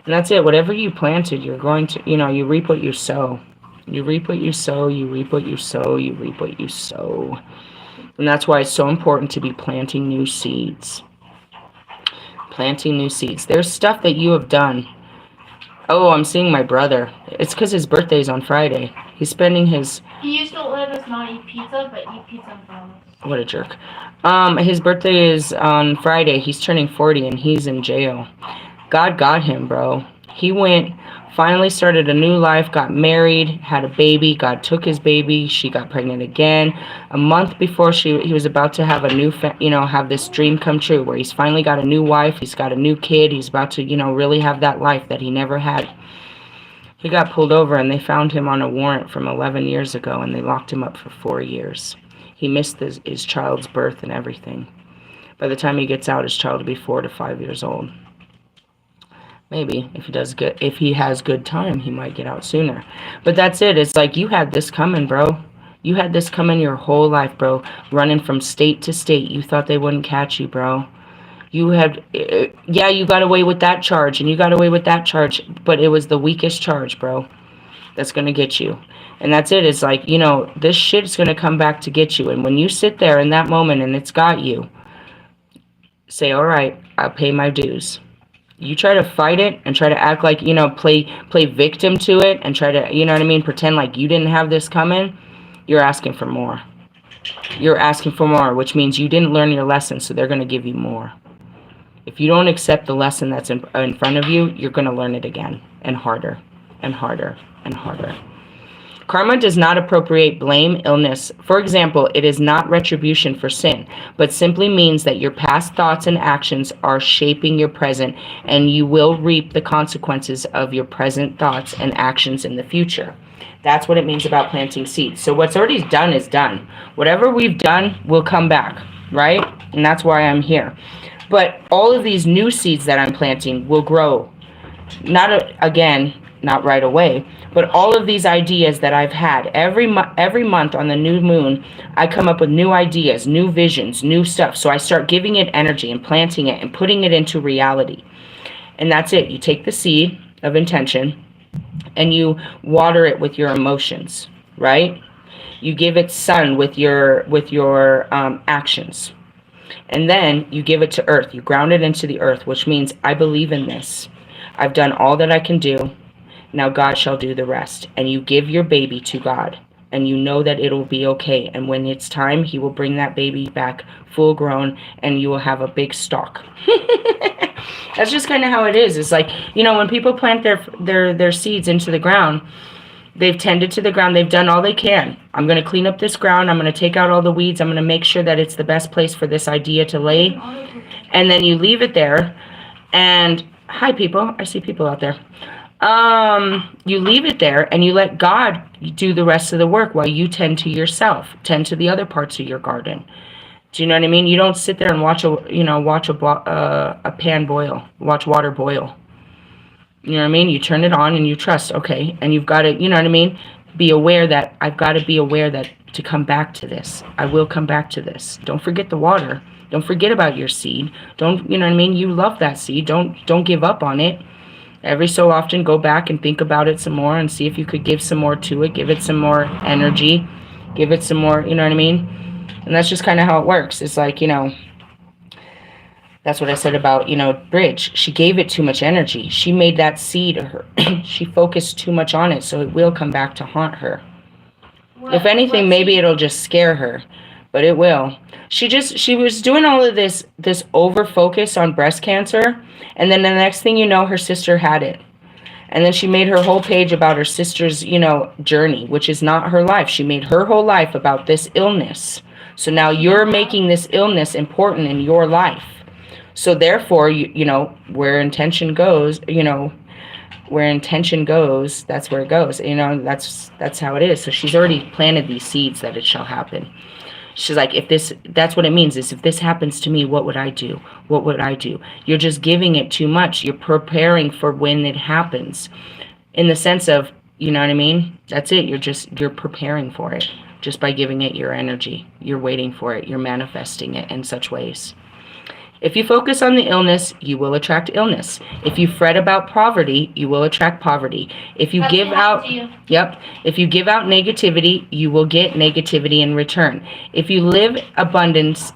And that's it. Whatever you planted, you're going to, you reap what you sow. You reap what you sow, you reap what you sow, you reap what you sow. And that's why it's so important to be planting new seeds. Planting new seeds. There's stuff that you have done. Oh, I'm seeing my brother. It's because his birthday's on Friday. He's spending his... He used to let us not eat pizza, but eat pizza in front of us. What a jerk. His birthday is on Friday. He's turning 40 and he's in jail. God got him, bro. He went... Finally started a new life, got married, had a baby. God took his baby. She got pregnant again. A month before he was about to have have this dream come true where he's finally got a new wife. He's got a new kid. He's about to, really have that life that he never had. He got pulled over and they found him on a warrant from 11 years ago and they locked him up for 4 years. He missed his child's birth and everything. By the time he gets out, his child will be 4 to 5 years old. Maybe if he has good time, he might get out sooner. But that's it. It's like you had this coming, bro. You had this coming your whole life, bro. Running from state to state. You thought they wouldn't catch you, bro. You got away with that charge and you got away with that charge, but it was the weakest charge, bro. That's going to get you. And that's it. It's like, this shit is going to come back to get you. And when you sit there in that moment and it's got you, say, all right, I'll pay my dues. You try to fight it and try to act like, play victim to it and try to, pretend like you didn't have this coming. You're asking for more. You're asking for more, which means you didn't learn your lesson, so they're going to give you more. If you don't accept the lesson that's in front of you, you're going to learn it again and harder and harder and harder. Karma does not appropriate blame, illness. For example, it is not retribution for sin, but simply means that your past thoughts and actions are shaping your present, and you will reap the consequences of your present thoughts and actions in the future. That's what it means about planting seeds. So what's already done is done. Whatever we've done will come back, right? And that's why I'm here. But all of these new seeds that I'm planting will grow. Not right away, but all of these ideas that I've had, every month on the new moon, I come up with new ideas, new visions, new stuff. So I start giving it energy and planting it and putting it into reality. And that's it. You take the seed of intention and you water it with your emotions, right? You give it sun with your actions. And then you give it to earth. You ground it into the earth, which means I believe in this. I've done all that I can do. Now God shall do the rest. And you give your baby to God. And you know that it'll be okay. And when it's time, he will bring that baby back full grown. And you will have a big stalk. That's just kind of how it is. It's like, when people plant their seeds into the ground, they've tended to the ground. They've done all they can. I'm going to clean up this ground. I'm going to take out all the weeds. I'm going to make sure that it's the best place for this idea to lay. And then you leave it there. And hi, people. I see people out there. You leave it there and you let God do the rest of the work while you tend to yourself, tend to the other parts of your garden. Do you know what I mean? You don't sit there and watch a pan boil, watch water boil. You know what I mean? You turn it on and you trust, okay, and you've got to, you know what I mean? Be aware that I've got to be aware that to come back to this. I will come back to this. Don't forget the water. Don't forget about your seed. Don't, you know what I mean? You love that seed. Don't give up on it. Every so often, go back and think about it some more and see if you could give some more to it. Give it some more energy. Give it some more, you know what I mean? And that's just kind of how it works. It's like, that's what I said about, Bridge. She gave it too much energy. She made that seed her. She focused too much on it, so it will come back to haunt her. If anything, maybe it'll just scare her, but it will. She was doing all of this over focus on breast cancer, and then the next thing you know, her sister had it. And then she made her whole page about her sister's, journey, which is not her life. She made her whole life about this illness. So now you're making this illness important in your life. So therefore, where intention goes, where intention goes, that's where it goes. That's how it is. So she's already planted these seeds that it shall happen. She's like, that's what it means, is if this happens to me, what would I do? What would I do? You're just giving it too much. You're preparing for when it happens. In the sense of, you know what I mean? That's it. You're preparing for it. Just by giving it your energy. You're waiting for it. You're manifesting it in such ways. If you focus on the illness, you will attract illness. If you fret about poverty, you will attract poverty. If you give out negativity, you will get negativity in return. If you live abundance,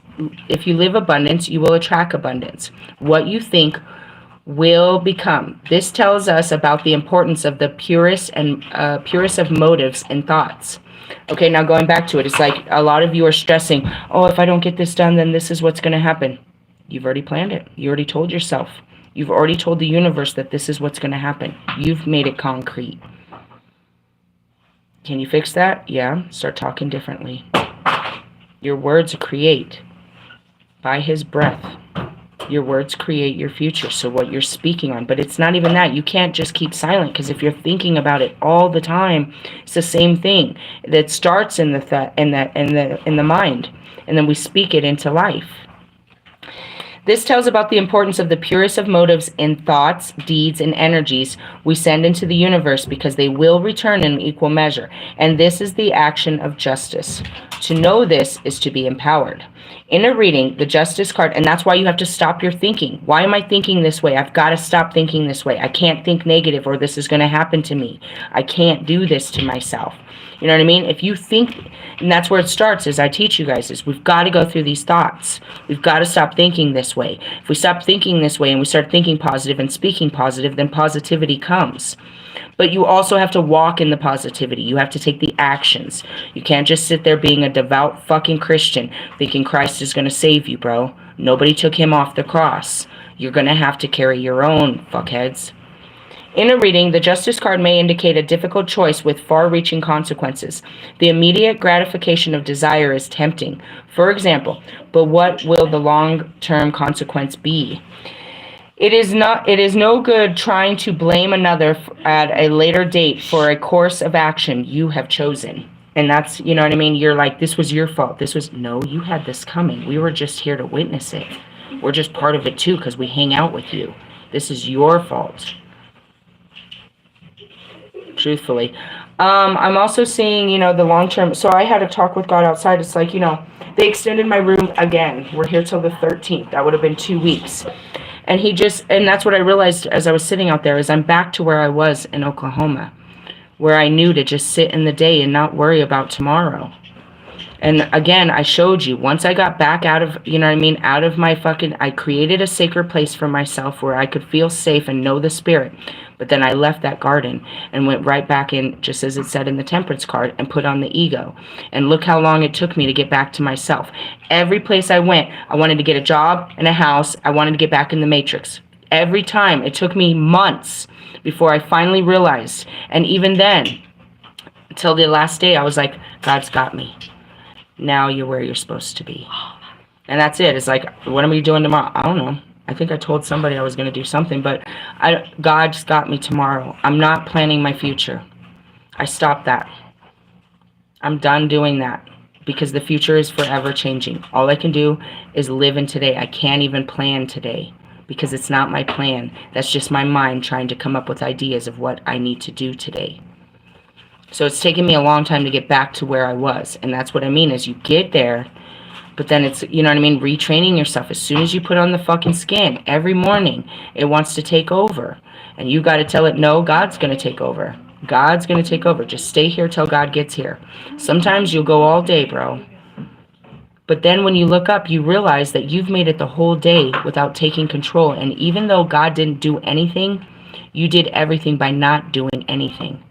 you will attract abundance. What you think will become. This tells us about the importance of the purest of motives and thoughts. Okay, now going back to it, it's like a lot of you are stressing, oh, if I don't get this done, then this is what's going to happen. You've already planned it. You already told yourself. You've already told the universe that this is what's going to happen. You've made it concrete. Can you fix that? Yeah. Start talking differently. Your words create. By his breath. Your words create your future. So what you're speaking on. But it's not even that. You can't just keep silent, because if you're thinking about it all the time, it's the same thing. That starts in the mind. And then we speak it into life. This tells about the importance of the purest of motives in thoughts, deeds, and energies we send into the universe, because they will return in equal measure. And this is the action of justice. To know this is to be empowered. In a reading, the Justice card, and that's why you have to stop your thinking. Why am I thinking this way? I've got to stop thinking this way. I can't think negative, or this is going to happen to me. I can't do this to myself. You know what I mean? If you think, and that's where it starts, as I teach you guys, is we've got to go through these thoughts. We've got to stop thinking this way. If we stop thinking this way and we start thinking positive and speaking positive, then positivity comes. But you also have to walk in the positivity. You have to take the actions. You can't just sit there being a devout fucking Christian thinking Christ is going to save you, bro. Nobody took him off the cross. You're going to have to carry your own, fuckheads. In a reading, the Justice card may indicate a difficult choice with far-reaching consequences. The immediate gratification of desire is tempting, for example, but what will the long-term consequence be? It is no good trying to blame another at a later date for a course of action you have chosen. And that's, you know what I mean? You're like, this was your fault. No, you had this coming. We were just here to witness it. We're just part of it too, because we hang out with you. This is your fault. Truthfully. I'm also seeing, the long-term. So I had a talk with God outside. It's like, they extended my room again. We're here till the 13th. That would have been 2 weeks. And and that's what I realized as I was sitting out there, is I'm back to where I was in Oklahoma, where I knew to just sit in the day and not worry about tomorrow. And again, I showed you, once I got back out of, out of my I created a sacred place for myself where I could feel safe and know the spirit. But then I left that garden and went right back in, just as it said in the temperance card, and put on the ego. And look how long it took me to get back to myself. Every place I went, I wanted to get a job and a house. I wanted to get back in the matrix. every time. It took me months before I finally realized. And even then, until the last day, I was like, God's got me. Now you're where you're supposed to be. And that's it. It's like, what am I doing tomorrow? I don't know. I think I told somebody I was going to do something, but God's got me tomorrow. I'm not planning my future. I stopped that. I'm done doing that because the future is forever changing. All I can do is live in today. I can't even plan today because it's not my plan. That's just my mind trying to come up with ideas of what I need to do today. So it's taken me a long time to get back to where I was. And that's what I mean is you get there, but then it's, you know what I mean, retraining yourself. As soon as you put on the fucking skin, every morning, it wants to take over. And you got to tell it, no, God's going to take over. God's going to take over. Just stay here till God gets here. Sometimes you'll go all day, bro. But then when you look up, you realize that you've made it the whole day without taking control. And even though God didn't do anything, you did everything by not doing anything.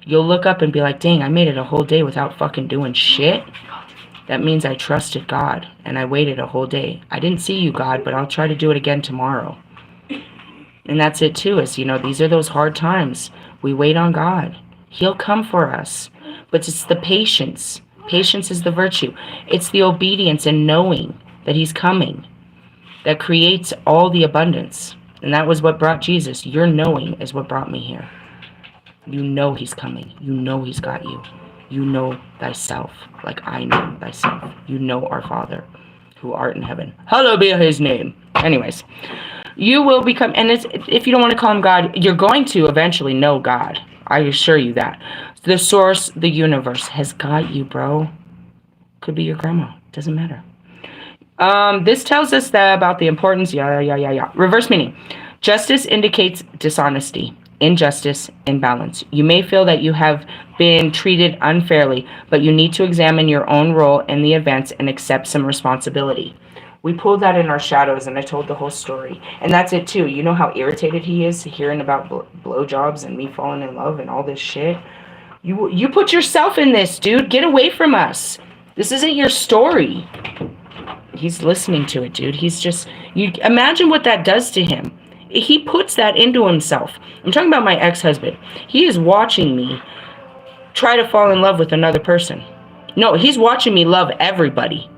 You'll look up and be like, dang, I made it a whole day without fucking doing shit. That means I trusted God and I waited a whole day. I didn't see you, God, but I'll try to do it again tomorrow. And that's it too, is, you know, these are those hard times. We wait on God. He'll come for us. But it's the patience. Patience is the virtue. It's the obedience and knowing that he's coming that creates all the abundance. And that was what brought Jesus. Your knowing is what brought me here. You know he's coming. You know he's got you. You know thyself like I know thyself. You know our Father who art in heaven. Hallowed be his name. Anyways, you will become, and it's, if you don't want to call him God, you're going to eventually know God. I assure you that. The source, the universe has got you, bro. Could be your grandma. Doesn't matter. This tells us that about the importance. Reverse meaning. Justice indicates dishonesty. Injustice, imbalance. You may feel that you have been treated unfairly, but you need to examine your own role in the events and accept some responsibility. We pulled that in our shadows, and I told the whole story. And that's it, too. You know how irritated he is hearing about blowjobs and me falling in love and all this shit? You put yourself in this, dude. Get away from us. This isn't your story. He's listening to it, dude. He's just... You imagine what that does to him. He puts that into himself. I'm talking about my ex-husband. He is watching me try to fall in love with another person. No, he's watching me love everybody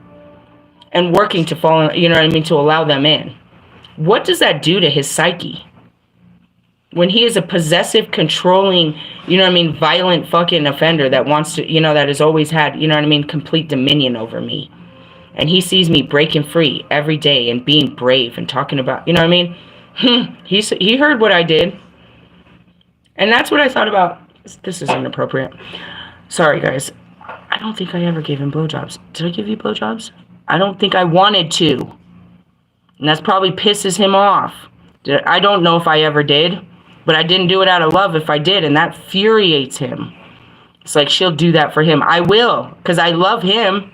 and working to fall in, you know what I mean, to allow them in. What does that do to his psyche? When he is a possessive, controlling, you know what I mean, violent fucking offender that wants to, you know, that has always had, you know what I mean, complete dominion over me. And he sees me breaking free every day and being brave and talking about, you know what I mean? He heard what I did. And that's what I thought about. This is inappropriate. Sorry, guys. I don't think I ever gave him blowjobs. Did I give you blowjobs? I don't think I wanted to. And that probably pisses him off. I don't know if I ever did. But I didn't do it out of love if I did. And that infuriates him. It's like, she'll do that for him. I will. Because I love him.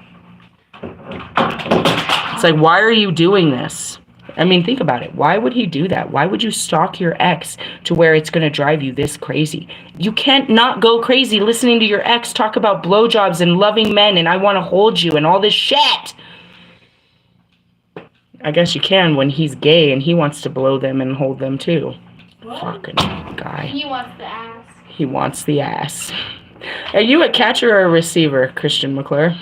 It's like, why are you doing this? I mean, think about it. Why would he do that? Why would you stalk your ex to where it's going to drive you this crazy? You can't not go crazy listening to your ex talk about blowjobs and loving men and I want to hold you and all this shit. I guess you can when he's gay and he wants to blow them and hold them too. What? Fucking guy. He wants the ass. He wants the ass. Are you a catcher or a receiver, Christian McClure?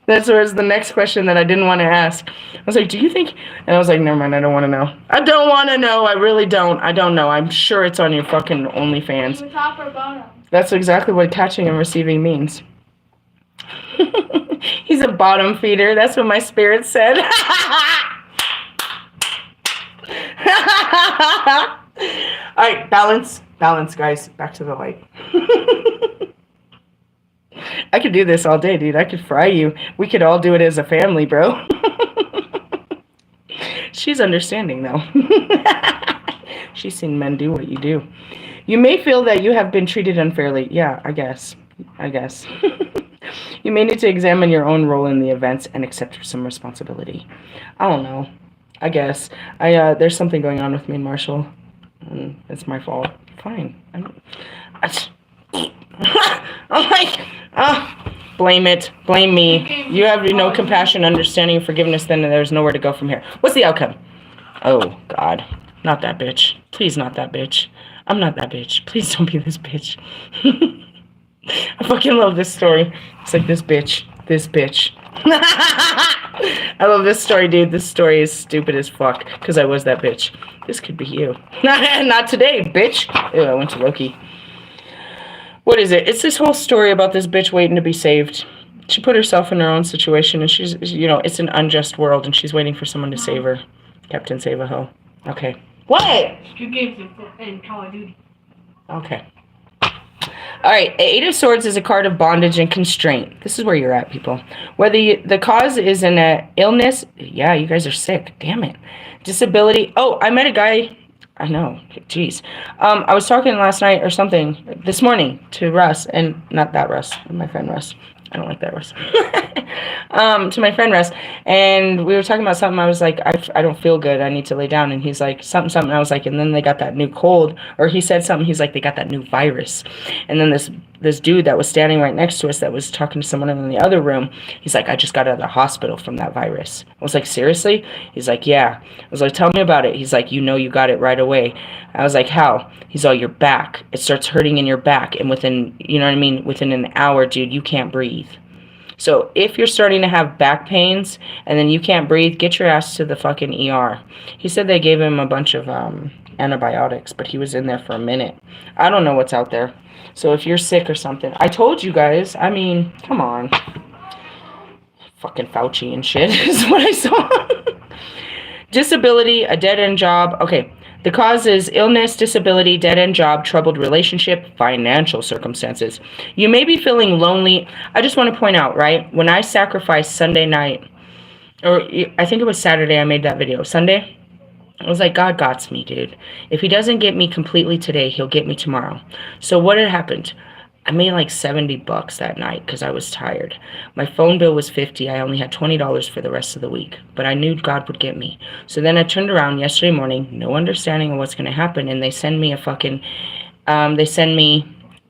That was the next question that I didn't want to ask. I was like, do you think... And I was like, never mind, I don't want to know. I don't want to know. I really don't. I don't know. I'm sure it's on your fucking OnlyFans. We're top or bottom. That's exactly what catching and receiving means. He's a bottom feeder. That's what my spirit said. All right, balance. Balance, guys. Back to the light. I could do this all day, dude. I could fry you. We could all do it as a family, bro. She's understanding, though. She's seen men do what you do. You may feel that you have been treated unfairly. Yeah, I guess. You may need to examine your own role in the events and accept some responsibility. I don't know. I guess. There's something going on with me and Marshall. It's my fault. Fine. I'm like, Blame it. Blame me. You have no compassion, understanding, and forgiveness, then there's nowhere to go from here. What's the outcome? Oh, God. Not that bitch. Please, not that bitch. I'm not that bitch. Please don't be this bitch. I fucking love this story. It's like this bitch. This bitch. I love this story, dude. This story is stupid as fuck because I was that bitch. This could be you. Not today, bitch. Ew, I went to Loki. What is it? It's this whole story about this bitch waiting to be saved. She put herself in her own situation, and she's, it's an unjust world, and she's waiting for someone to save her. Captain Save-A-Ho. Okay. What? Two games in Call of Duty. Okay. All right. Eight of Swords is a card of bondage and constraint. This is where you're at, people. Whether the cause is an illness. Yeah, you guys are sick. Damn it. Disability. Oh, I met a guy. I know. Jeez. I was talking last night or something this morning to Russ, and not that Russ, my friend Russ. I don't like that Russ. To my friend Russ, and we were talking about something. I was like, I don't feel good. I need to lay down. And he's like, something. And I was like, and then they got that new cold, or he said something. He's like, they got that new virus. And then this dude that was standing right next to us that was talking to someone in the other room, he's like, I just got out of the hospital from that virus. I was like, seriously? He's like, yeah. I was like, tell me about it. He's like, you got it right away. I was like, how? He's all, your back. It starts hurting in your back. And within an hour, dude, you can't breathe. So if you're starting to have back pains and then you can't breathe, get your ass to the fucking ER. He said they gave him a bunch of antibiotics, but he was in there for a minute. I don't know what's out there. So if you're sick or something, I told you guys, I mean, come on. Fucking Fauci and shit is what I saw. Disability, a dead-end job. Okay. The cause is illness, disability, dead-end job, troubled relationship, financial circumstances. You may be feeling lonely. I just want to point out, right? When I sacrificed Sunday night, or I think it was Saturday I made that video. Sunday, I was like, God got me, dude. If he doesn't get me completely today, he'll get me tomorrow. So what had happened? I made like $70 that night because I was tired. My phone bill was $50. I only had $20 for the rest of the week. But I knew God would get me. So then I turned around yesterday morning, no understanding of what's going to happen. And they send me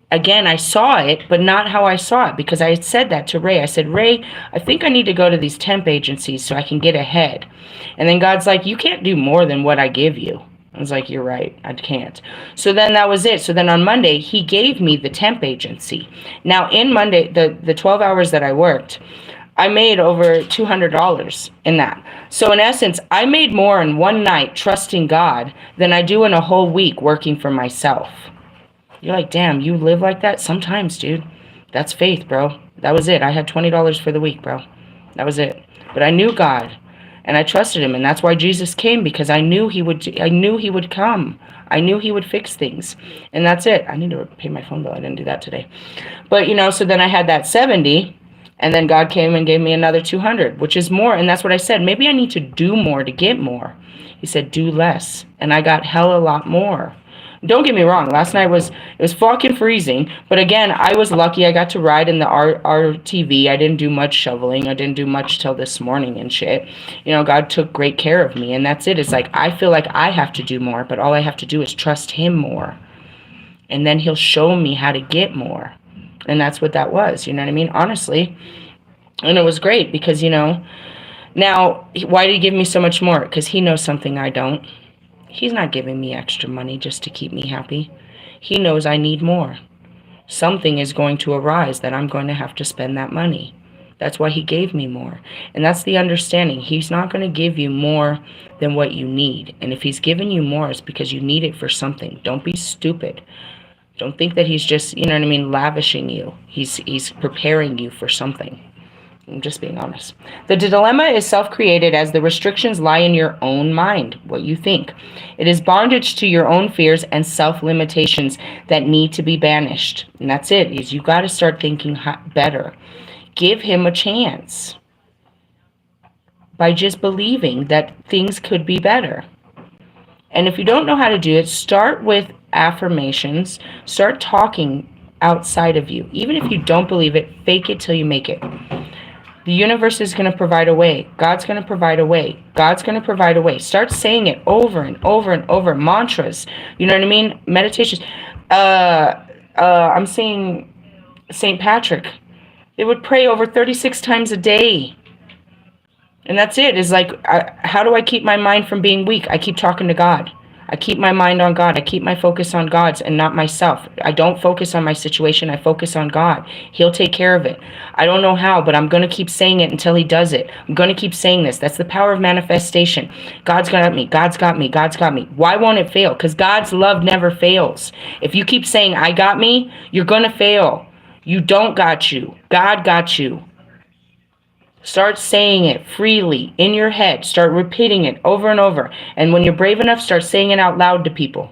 again, I saw it, but not how I saw it. Because I had said that to Ray. I said, Ray, I think I need to go to these temp agencies so I can get ahead. And then God's like, you can't do more than what I give you. I was like, you're right, I can't. So then that was it. So then on Monday, he gave me the temp agency. Now in Monday, the 12 hours that I worked, I made over $200 in that. So in essence, I made more in one night trusting God than I do in a whole week working for myself. You're like, damn, you live like that? Sometimes, dude. That's faith, bro. That was it. I had $20 for the week, bro. That was it. But I knew God. And I trusted him, and that's why Jesus came, because I knew he would come. I knew he would fix things. And that's it. I need to pay my phone bill. I didn't do that today. But, so then I had that 70, and then God came and gave me another 200, which is more. And that's what I said. Maybe I need to do more to get more. He said, do less. And I got hell a lot more. Don't get me wrong. Last night it was fucking freezing. But again, I was lucky. I got to ride in the RTV. I didn't do much shoveling. I didn't do much till this morning and shit. God took great care of me. And that's it. It's like, I feel like I have to do more. But all I have to do is trust him more. And then he'll show me how to get more. And that's what that was. You know what I mean? Honestly. And it was great because, now, why did he give me so much more? Because he knows something I don't. He's not giving me extra money just to keep me happy. He knows I need more. Something is going to arise that I'm going to have to spend that money. That's why he gave me more. And that's the understanding. He's not going to give you more than what you need. And if he's giving you more, it's because you need it for something. Don't be stupid. Don't think that he's just, lavishing you. He's preparing you for something. I'm just being honest. The dilemma is self-created as the restrictions lie in your own mind, what you think. It is bondage to your own fears and self-limitations that need to be banished. And that's it. Is you got to start thinking better. Give him a chance by just believing that things could be better. And if you don't know how to do it, start with affirmations. Start talking outside of you. Even if you don't believe it, fake it till you make it. The universe is going to provide a way. God's going to provide a way. God's going to provide a way. Start saying it over and over and over. Mantras. You know what I mean? Meditations. I'm saying St. Patrick. They would pray over 36 times a day. And that's it. It's like, how do I keep my mind from being weak? I keep talking to God. I keep my mind on God. I keep my focus on God's and not myself. I don't focus on my situation. I focus on God. He'll take care of it. I don't know how, but I'm going to keep saying it until he does it. I'm going to keep saying this. That's the power of manifestation. God's got me. God's got me. God's got me. Why won't it fail? Because God's love never fails. If you keep saying, I got me, you're going to fail. You don't got you. God got you. Start saying it freely in your head. Start repeating it over and over. And when you're brave enough, start saying it out loud to people.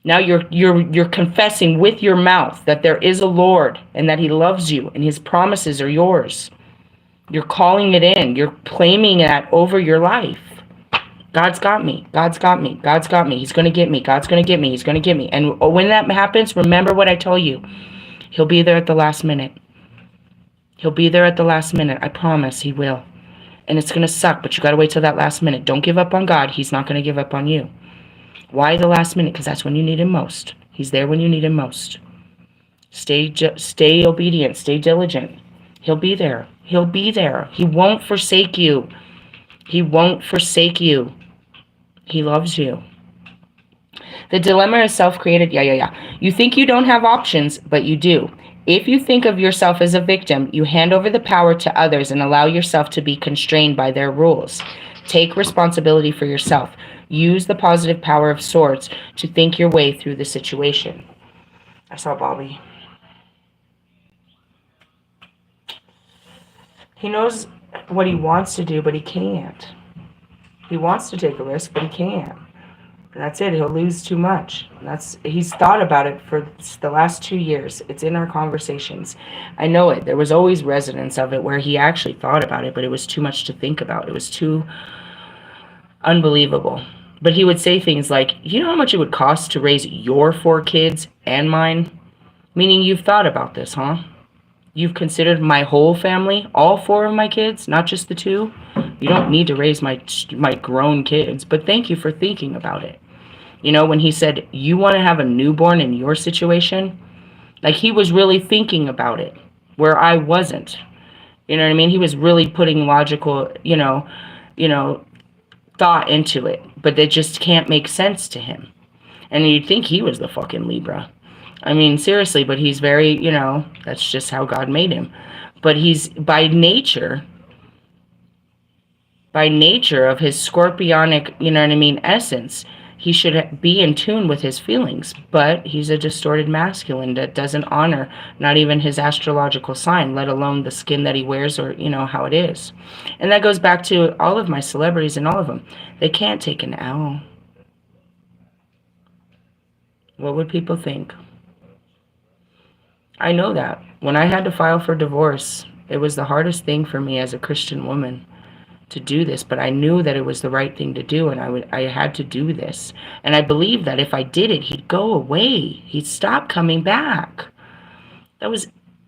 Now you're confessing with your mouth that there is a Lord and that he loves you and his promises are yours. You're calling it in. You're claiming that over your life. God's got me. God's got me. God's got me. He's going to get me. God's going to get me. He's going to get me. And when that happens, remember what I told you. He'll be there at the last minute. He'll be there at the last minute. I promise he will. And it's going to suck, but you got to wait till that last minute. Don't give up on God. He's not going to give up on you. Why the last minute? Because that's when you need him most. He's there when you need him most. Stay obedient. Stay diligent. He'll be there. He'll be there. He won't forsake you. He won't forsake you. He loves you. The dilemma is self-created. Yeah. You think you don't have options, but you do. If you think of yourself as a victim, you hand over the power to others and allow yourself to be constrained by their rules. Take responsibility for yourself. Use the positive power of swords to think your way through the situation. I saw Bobby. He knows what he wants to do, but he can't. He wants to take a risk, but he can't. And that's it. He'll lose too much. He's thought about it for the last 2 years. It's in our conversations. I know it. There was always resonance of it where he actually thought about it, but it was too much to think about. It was too unbelievable. But he would say things like, you know how much it would cost to raise your 4 kids and mine? Meaning you've thought about this, huh? You've considered my whole family, all 4 of my kids, not just the 2? You don't need to raise my grown kids, but thank you for thinking about it. You know, when he said, you want to have a newborn in your situation, like he was really thinking about it, where I wasn't. You know what I mean? He was really putting logical, thought into it, but it just can't make sense to him. And you'd think he was the fucking Libra. I mean, seriously, but he's very, that's just how God made him. But he's, by nature of his scorpionic, essence, he should be in tune with his feelings, but he's a distorted masculine that doesn't honor not even his astrological sign, let alone the skin that he wears or, how it is. And that goes back to all of my celebrities and all of them. They can't take an L. What would people think? I know that. When I had to file for divorce, it was the hardest thing for me as a Christian woman to do this, but I knew that it was the right thing to do, and I had to do this. And I believed that if I did it, he'd go away. He'd stop coming back. That was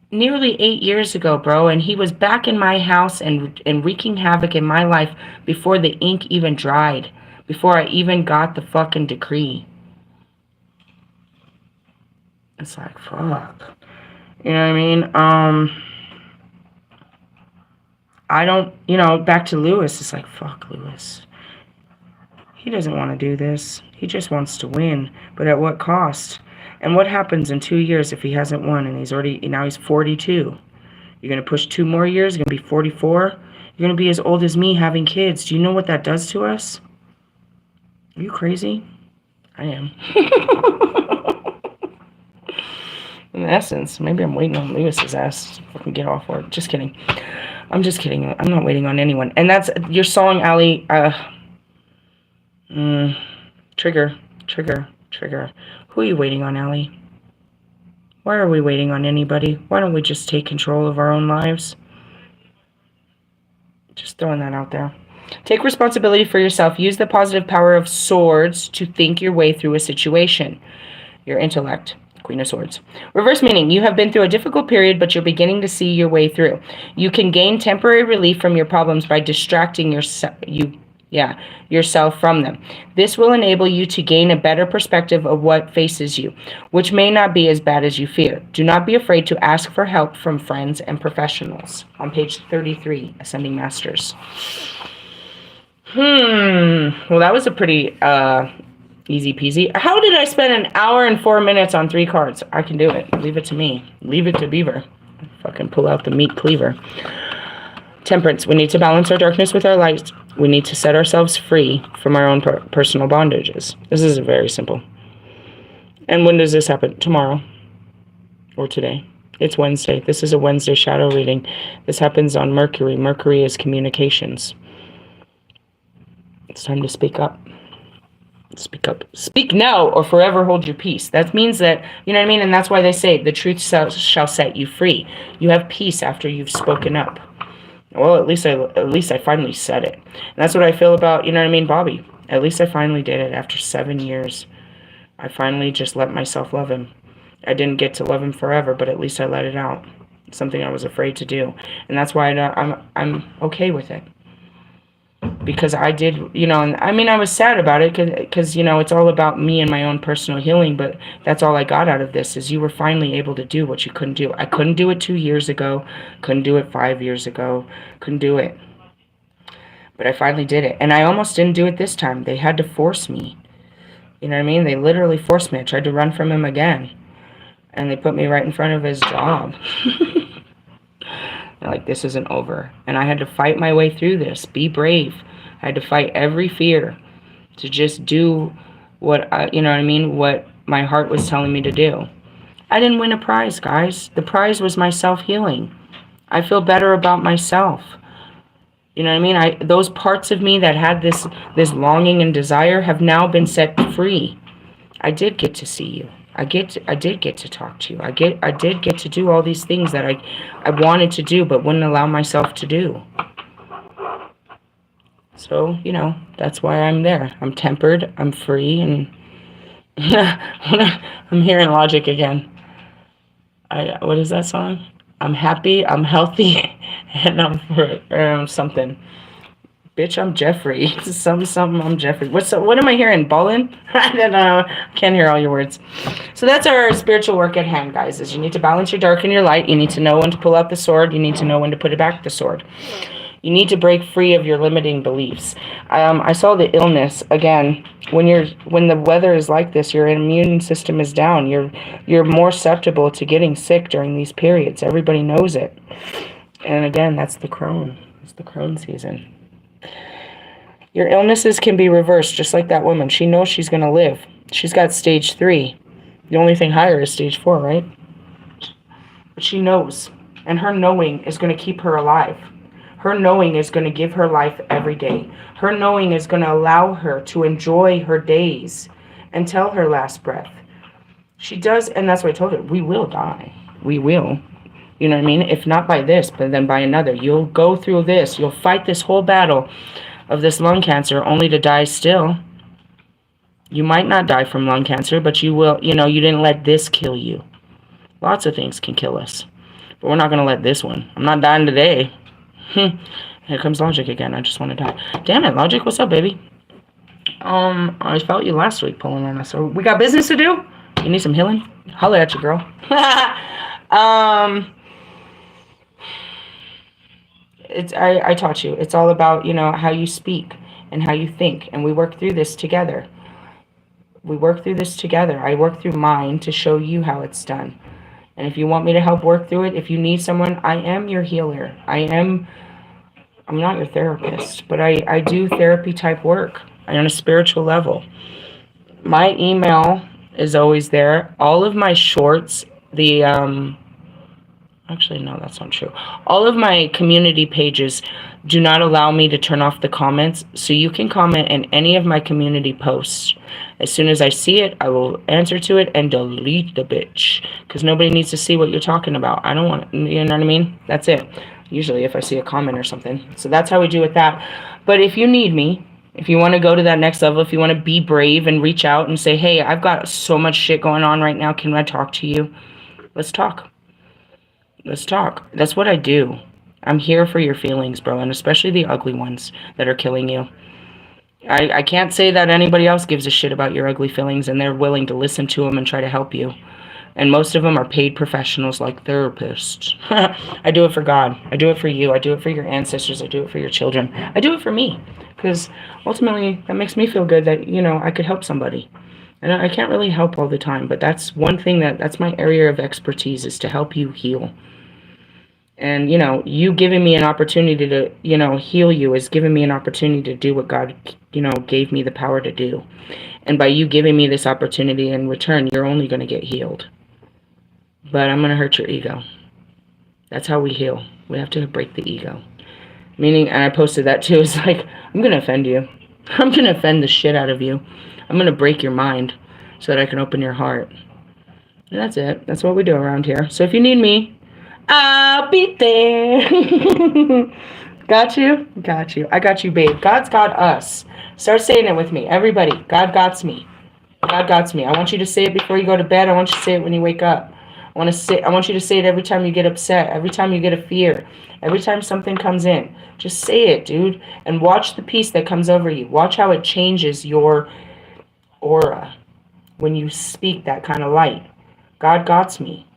nearly 8 years ago, bro, and he was back in my house and wreaking havoc in my life before the ink even dried, before I even got the fucking decree. It's like, fuck. You know what I mean? I don't, back to Lewis, it's like, fuck Lewis. He doesn't want to do this. He just wants to win, but at what cost? And what happens in 2 years if he hasn't won and now he's 42? You're going to push 2 more years, you're going to be 44? You're going to be as old as me having kids. Do you know what that does to us? Are you crazy? I am. In essence, maybe I'm waiting on Lewis's ass to get off work. Just kidding. I'm just kidding. I'm not waiting on anyone. And that's your song, Ali. Trigger. Who are you waiting on, Ali? Why are we waiting on anybody? Why don't we just take control of our own lives? Just throwing that out there. Take responsibility for yourself. Use the positive power of swords to think your way through a situation. Your intellect. Queen of Swords. Reverse meaning, you have been through a difficult period, but you're beginning to see your way through. You can gain temporary relief from your problems by distracting yourself. Yeah, yourself from them. This will enable you to gain a better perspective of what faces you, which may not be as bad as you fear. Do not be afraid to ask for help from friends and professionals. On page 33, Ascending Masters. Well, that was a pretty easy peasy. How did I spend an hour and 4 minutes on 3 cards? I can do it. Leave it to me. Leave it to Beaver. Fucking pull out the meat cleaver. Temperance. We need to balance our darkness with our light. We need to set ourselves free from our own personal bondages. This is very simple. And when does this happen? Tomorrow. Or today. It's Wednesday. This is a Wednesday shadow reading. This happens on Mercury. Mercury is communications. It's time to speak up. Speak up. Speak now or forever hold your peace. That means that, you know what I mean? And that's why they say the truth shall set you free. You have peace after you've spoken up. Well, at least I finally said it. And that's what I feel about, you know what I mean, Bobby. At least I finally did it after 7 years. I finally just let myself love him. I didn't get to love him forever, but at least I let it out. It's something I was afraid to do. And that's why I'm okay with it. Because I did, you know, and I mean, I was sad about it because, you know, it's all about me and my own personal healing, but that's all I got out of this is you were finally able to do what you couldn't do. I couldn't do it 2 years ago, couldn't do it 5 years ago, couldn't do it. But I finally did it. And I almost didn't do it this time. They had to force me. You know what I mean? They literally forced me. I tried to run from him again. And they put me right in front of his job. Like, this isn't over. And I had to fight my way through this. Be brave. I had to fight every fear to just do what you know what I mean, what my heart was telling me to do. I didn't win a prize, guys. The prize was my self-healing. I feel better about myself. You know what I mean? Those parts of me that had this longing and desire have now been set free. I did get to see you. I did get to talk to you. I did get to do all these things that I wanted to do but wouldn't allow myself to do. So, you know, that's why I'm there. I'm tempered, I'm free, and I'm hearing Logic again. What is that song? I'm happy, I'm healthy, and I'm something. Bitch, I'm Jeffrey. Something, I'm Jeffrey. What am I hearing? Ballin'? I don't know. I can't hear all your words. So that's our spiritual work at hand, guys, is you need to balance your dark and your light. You need to know when to pull out the sword. You need to know when to put it back the sword. You need to break free of your limiting beliefs. I saw the illness again. When the weather is like this, your immune system is down. You're more susceptible to getting sick during these periods. Everybody knows it. And again, that's the crone. It's the crone season. Your illnesses can be reversed, just like that woman. She knows she's going to live. She's got stage 3. The only thing higher is stage 4, right? But she knows. And her knowing is going to keep her alive. Her knowing is going to give her life every day. Her knowing is going to allow her to enjoy her days until her last breath. She does, and that's what I told her. We will die. We will. You know what I mean? If not by this, but then by another. You'll go through this. You'll fight this whole battle of this lung cancer only to die still. You might not die from lung cancer, but you will, you know, you didn't let this kill you. Lots of things can kill us, but we're not going to let this one. I'm not dying today. Here comes Logic again. I just want to die. Damn it, Logic, what's up, baby? I felt you last week pulling on us. So we got business to do? You need some healing? Holla at you, girl. I taught you. It's all about, you know, how you speak and how you think. And we work through this together. I work through mine to show you how it's done. And if you want me to help work through it, if you need someone, I am your healer. I'm not your therapist, but I do therapy type work on a spiritual level. My email is always there. All of my shorts, actually, no, that's not true. All of my community pages do not allow me to turn off the comments, so you can comment in any of my community posts. As soon as I see it, I will answer to it and delete the bitch, because nobody needs to see what you're talking about. I don't want, you know what I mean? That's it. Usually if I see a comment or something. So that's how we do with that. But if you need me, if you want to go to that next level, if you want to be brave and reach out and say, hey, I've got so much shit going on right now, can I talk to you? Let's talk. Let's talk. That's what I do. I'm here for your feelings, bro, and especially the ugly ones that are killing you. I can't say that anybody else gives a shit about your ugly feelings and they're willing to listen to them and try to help you. And most of them are paid professionals like therapists. I do it for God. I do it for you. I do it for your ancestors. I do it for your children. I do it for me. Because ultimately, that makes me feel good that, I could help somebody. And I can't really help all the time, but that's one thing that's my area of expertise is to help you heal. And, you giving me an opportunity to, heal you is giving me an opportunity to do what God, gave me the power to do. And by you giving me this opportunity in return, you're only going to get healed. But I'm going to hurt your ego. That's how we heal. We have to break the ego. Meaning, and I posted that too, it's like, I'm going to offend you. I'm going to offend the shit out of you. I'm going to break your mind so that I can open your heart. And that's it. That's what we do around here. So if you need me, I'll be there. Got you? Got you. I got you, babe. God's got us. Start saying it with me. Everybody, God got me. God got me. I want you to say it before you go to bed. I want you to say it when you wake up. I want you to say it every time you get upset, every time you get a fear, every time something comes in. Just say it, dude. And watch the peace that comes over you. Watch how it changes your aura when you speak that kind of light. God got me.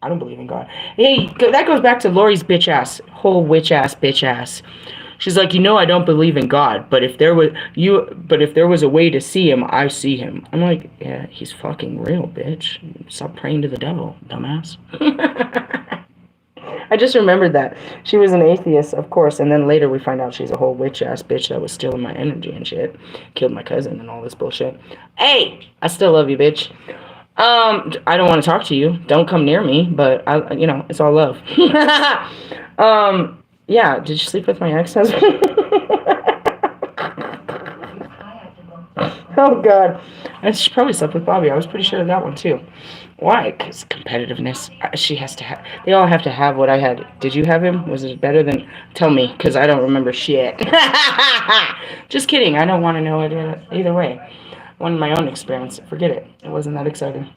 I don't believe in God. Hey, that goes back to Lori's bitch ass, whole witch ass, bitch ass. She's like, I don't believe in God, but if there was a way to see him, I see him. I'm like, yeah, he's fucking real, bitch. Stop praying to the devil, dumbass. I just remembered that. She was an atheist, of course, and then later we find out she's a whole witch ass bitch that was stealing my energy and shit. Killed my cousin and all this bullshit. Hey, I still love you, bitch. I don't want to talk to you. Don't come near me, but it's all love. Yeah, did you sleep with my ex-husband? Oh, God. She probably slept with Bobby. I was pretty sure of that one, too. Why? Because competitiveness. She has to have... They all have to have what I had. Did you have him? Was it better than... Tell me, because I don't remember shit. Just kidding. I don't want to know it either way. One of my own experience. Forget it. It wasn't that exciting.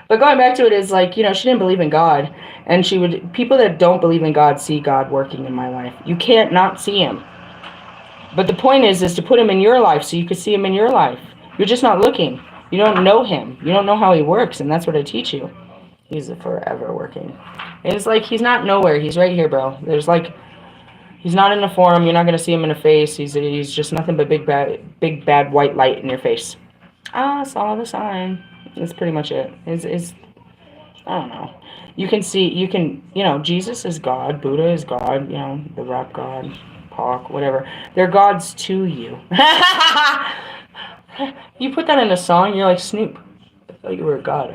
But going back to it is like, she didn't believe in God. And people that don't believe in God see God working in my life. You can't not see him. But the point is to put him in your life so you can see him in your life. You're just not looking. You don't know him. You don't know how he works. And that's what I teach you. He's forever working. And it's like, he's not nowhere. He's right here, bro. He's not in a forum. You're not going to see him in the face. He's just nothing but big bad white light in your face. I saw the sign. That's pretty much it. It's I don't know. Jesus is God. Buddha is God. The rap God. Pac, whatever. They're gods to you. You put that in a song, you're like Snoop. I thought you were a god.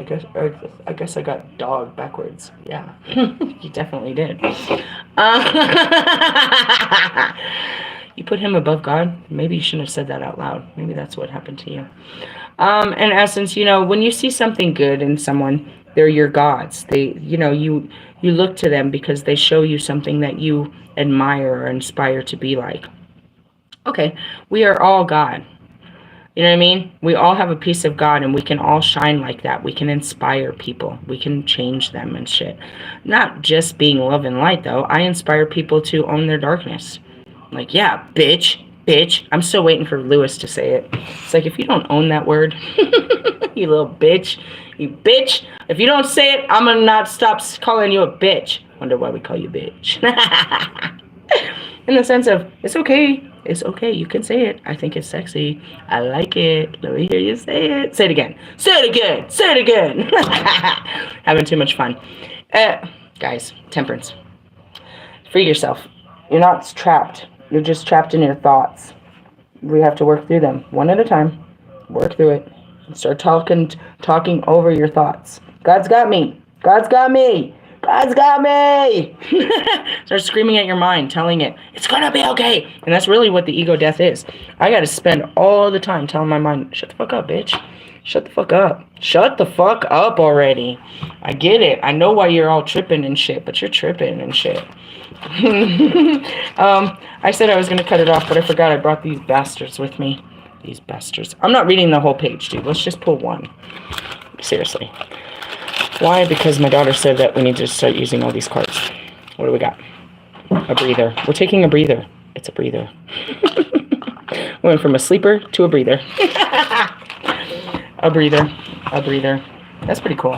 I guess I got dog backwards. Yeah, you definitely did. You put him above God. Maybe you shouldn't have said that out loud. Maybe that's what happened to you. In essence, when you see something good in someone, they're your gods. They, you look to them because they show you something that you admire or inspire to be like. Okay, we are all God. You know what I mean? We all have a piece of God and we can all shine like that. We can inspire people. We can change them and shit. Not just being love and light, though. I inspire people to own their darkness. Like, yeah, bitch. I'm still waiting for Lewis to say it. It's like, if you don't own that word, you little bitch. You bitch. If you don't say it, I'm going to not stop calling you a bitch. Wonder why we call you bitch. In the sense of, it's okay. It's okay. You can say it. I think it's sexy. I like it. Let me hear you say it. Say it again. Say it again. Say it again. Having too much fun. Guys, temperance. Free yourself. You're not trapped. You're just trapped in your thoughts. We have to work through them one at a time. Work through it. Start talking over your thoughts. God's got me. God's got me. God's got me. Start screaming at your mind, telling it, it's going to be okay. And that's really what the ego death is. I got to spend all the time telling my mind, shut the fuck up, bitch. Shut the fuck up. Shut the fuck up already. I get it. I know why you're all tripping and shit, but you're tripping and shit. I said I was going to cut it off, but I forgot I brought these bastards with me. These bastards. I'm not reading the whole page, dude. Let's just pull one. Seriously. Why? Because my daughter said that we need to start using all these cards. What do we got? A breather. We're taking a breather. It's a breather. Went from a sleeper to a breather. A breather. A breather. That's pretty cool.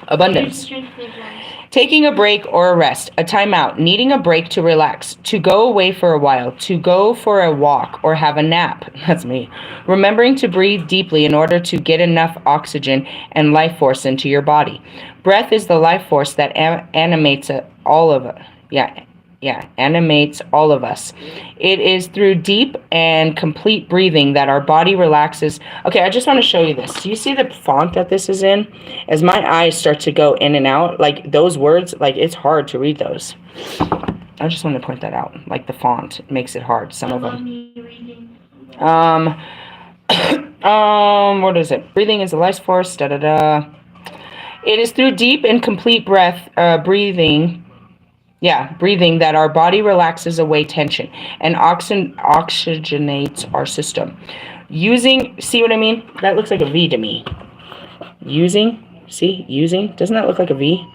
Abundance. Taking a break or a rest, a timeout, needing a break to relax, to go away for a while, to go for a walk or have a nap. That's me. Remembering to breathe deeply in order to get enough oxygen and life force into your body. Breath is the life force that animates all of us. Animates all of us. It is through deep and complete breathing that our body relaxes. Okay, I just want to show you this. Do you see the font that this is in? As my eyes start to go in and out, like those words, like it's hard to read those. I just want to point that out. Like the font makes it hard, some of them. What is it? Breathing is the life force, It is through deep and complete breathing that our body relaxes away tension and oxygenates our system. See what I mean? That looks like a V to me. Using, doesn't that look like a V?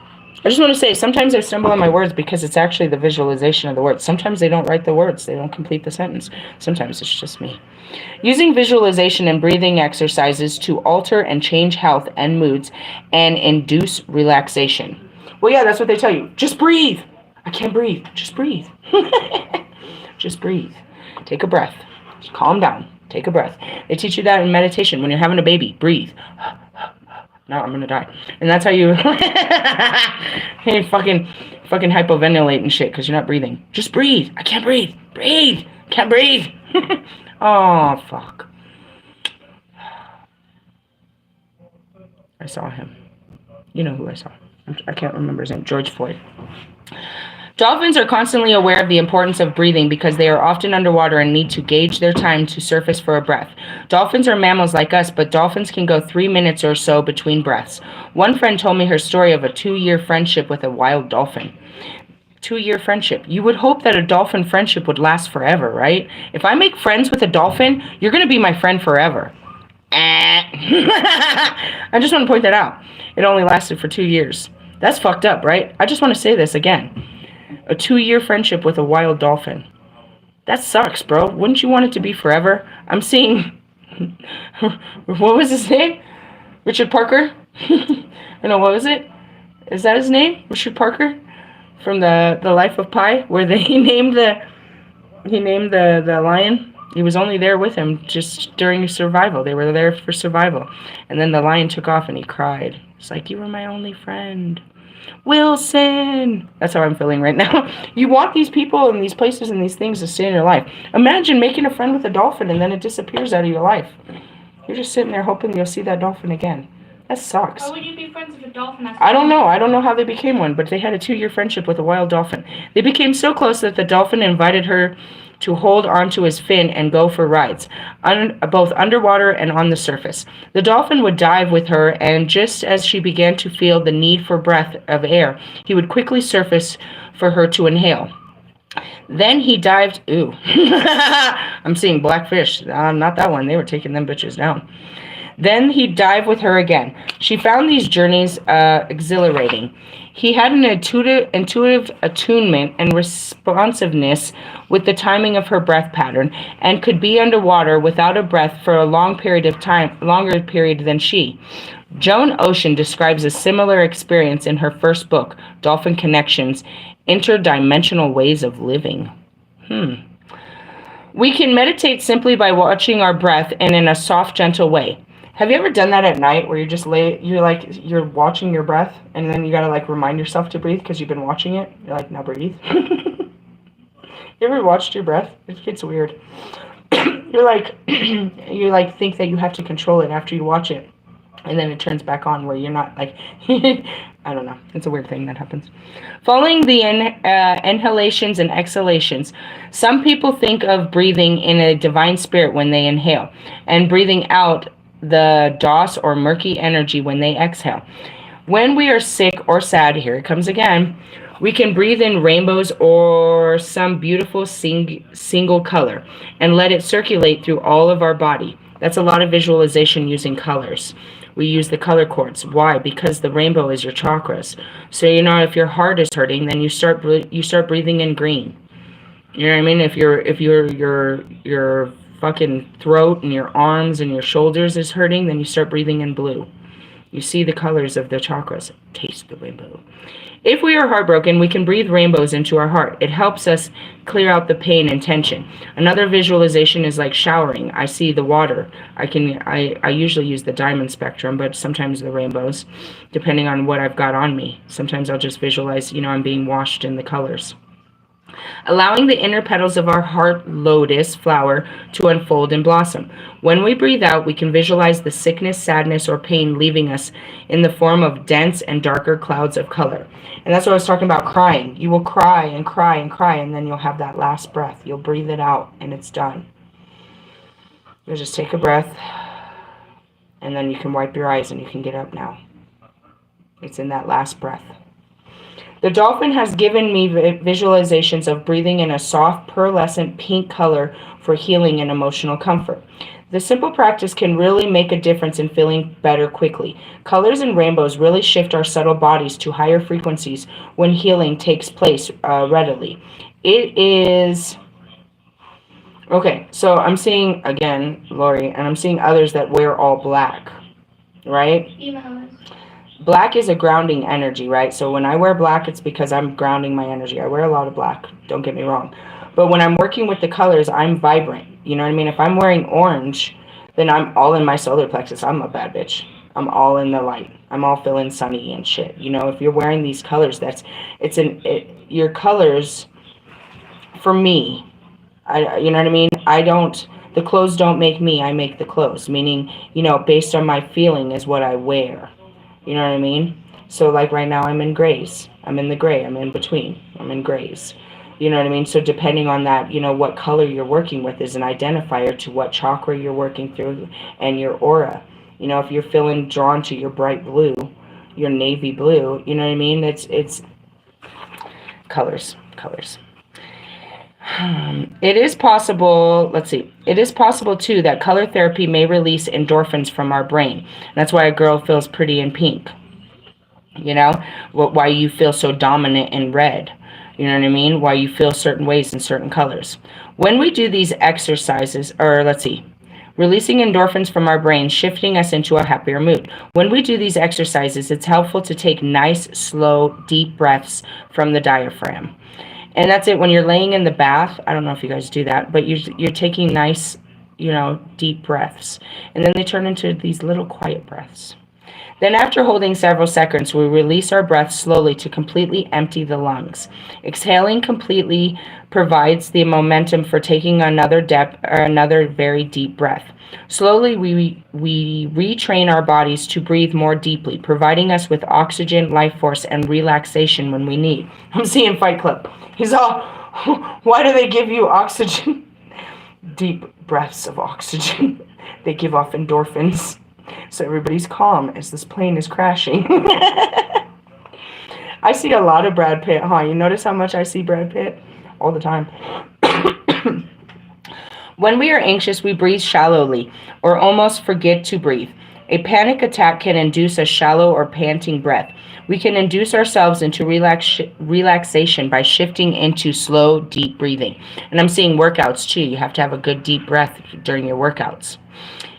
I just want to say, sometimes I stumble on my words because it's actually the visualization of the words. Sometimes they don't write the words. They don't complete the sentence. Sometimes it's just me. Using visualization and breathing exercises to alter and change health and moods and induce relaxation. Well, yeah, that's what they tell you. Just breathe. I can't breathe. Just breathe. Just breathe. Take a breath. Just calm down. Take a breath. They teach you that in meditation. When you're having a baby, breathe. No, I'm going to die. And that's how you fucking hypoventilate and shit because you're not breathing. Just breathe. I can't breathe. Breathe. Can't breathe. Oh, fuck. I saw him. You know who I saw. I can't remember his name. George Floyd. Dolphins are constantly aware of the importance of breathing because they are often underwater and need to gauge their time to surface for a breath. Dolphins are mammals like us, but dolphins can go 3 minutes or so between breaths. One friend told me her story of a 2-year friendship with a wild dolphin. 2-year friendship. You would hope that a dolphin friendship would last forever, right? If I make friends with a dolphin, you're going to be my friend forever. I just want to point that out. It only lasted for 2 years. That's fucked up, right? I just want to say this again. A 2-year friendship with a wild dolphin. That sucks, bro. Wouldn't you want it to be forever? I'm seeing... What was his name? Richard Parker? No, what was it? Is that his name? Richard Parker? From the Life of Pi? Where he named the lion? He was only there with him just during survival. They were there for survival. And then the lion took off and he cried. It's like, you were my only friend. Wilson! That's how I'm feeling right now. You want these people and these places and these things to stay in your life. Imagine making a friend with a dolphin and then it disappears out of your life. You're just sitting there hoping you'll see that dolphin again. That sucks. Why would you be friends with a dolphin? I don't know. I don't know how they became one, but they had a 2-year friendship with a wild dolphin. They became so close that the dolphin invited her to hold onto his fin and go for rides, both underwater and on the surface. The dolphin would dive with her, and just as she began to feel the need for breath of air, he would quickly surface for her to inhale. Then he dived... Ooh. I'm seeing blackfish. Not that one. They were taking them bitches down. Then he'd dive with her again. She found these journeys exhilarating. He had an intuitive attunement and responsiveness with the timing of her breath pattern, and could be underwater without a breath for a longer period than she. Joan Ocean describes a similar experience in her first book, Dolphin Connections, Interdimensional Ways of Living. We can meditate simply by watching our breath and in a soft, gentle way. Have you ever done that at night where you're watching your breath and then you gotta like remind yourself to breathe because you've been watching it? You're like, now breathe. You ever watched your breath? It's weird. You think that you have to control it after you watch it, and then it turns back on where you're not like, I don't know. It's a weird thing that happens. Following the inhalations and exhalations, some people think of breathing in a divine spirit when they inhale, and breathing out the DOS or murky energy when they exhale. When we are sick or sad, here it comes again, we can breathe in rainbows or some beautiful single color and let it circulate through all of our body. That's a lot of visualization using colors. We use the color codes. Why? Because the rainbow is your chakras. So if your heart is hurting, then you start breathing in green. You know what I mean? If your fucking throat and your arms and your shoulders is hurting, then you start breathing in blue. You see the colors of the chakras. Taste the rainbow. If we are heartbroken, we can breathe rainbows into our heart. It helps us clear out the pain and tension. Another visualization is like showering. I see the water. I usually use the diamond spectrum, but sometimes the rainbows, depending on what I've got on me. Sometimes I'll just visualize, I'm being washed in the colors. Allowing the inner petals of our heart lotus flower to unfold and blossom. When we breathe out, we can visualize the sickness, sadness, or pain leaving us in the form of dense and darker clouds of color. And that's what I was talking about, crying. You will cry and cry and cry, and then you'll have that last breath. You'll breathe it out, and it's done. You'll just take a breath, and then you can wipe your eyes, and you can get up now. It's in that last breath. The dolphin has given me visualizations of breathing in a soft, pearlescent pink color for healing and emotional comfort. The simple practice can really make a difference in feeling better quickly. Colors and rainbows really shift our subtle bodies to higher frequencies when healing takes place readily. It is... Okay, so I'm seeing, again, Lori, and I'm seeing others that wear all black, right? Black is a grounding energy, right? So when I wear black, it's because I'm grounding my energy. I wear a lot of black, don't get me wrong. But when I'm working with the colors, I'm vibrant. You know what I mean? If I'm wearing orange, then I'm all in my solar plexus. I'm a bad bitch. I'm all in the light. I'm all feeling sunny and shit. If you're wearing these colors, your colors, for me, you know what I mean? The clothes don't make me, I make the clothes. Meaning, based on my feeling is what I wear. You know what I mean? So like right now I'm in grays. I'm in the gray. I'm in between. I'm in grays. You know what I mean? So depending on that, what color you're working with is an identifier to what chakra you're working through and your aura. If you're feeling drawn to your bright blue, your navy blue, you know what I mean? It's colors. It is possible, it is possible too that color therapy may release endorphins from our brain. That's why a girl feels pretty in pink. Why you feel so dominant in red. You know what I mean? Why you feel certain ways in certain colors. When we do these exercises, releasing endorphins from our brain, shifting us into a happier mood. When we do these exercises, it's helpful to take nice, slow, deep breaths from the diaphragm. And that's it. When you're laying in the bath, I don't know if you guys do that, but you're taking nice, deep breaths. And then they turn into these little quiet breaths. Then after holding several seconds, we release our breath slowly to completely empty the lungs. Exhaling completely provides the momentum for taking another very deep breath. Slowly, we retrain our bodies to breathe more deeply, providing us with oxygen, life force, and relaxation when we need. I'm seeing Fight Club. He's all, why do they give you oxygen? Deep breaths of oxygen. They give off endorphins. So everybody's calm as this plane is crashing. I see a lot of Brad Pitt, huh? You notice how much I see Brad Pitt? All the time. When we are anxious, we breathe shallowly or almost forget to breathe. A panic attack can induce a shallow or panting breath. We can induce ourselves into relaxation by shifting into slow, deep breathing. And I'm seeing workouts too. You have to have a good deep breath during your workouts.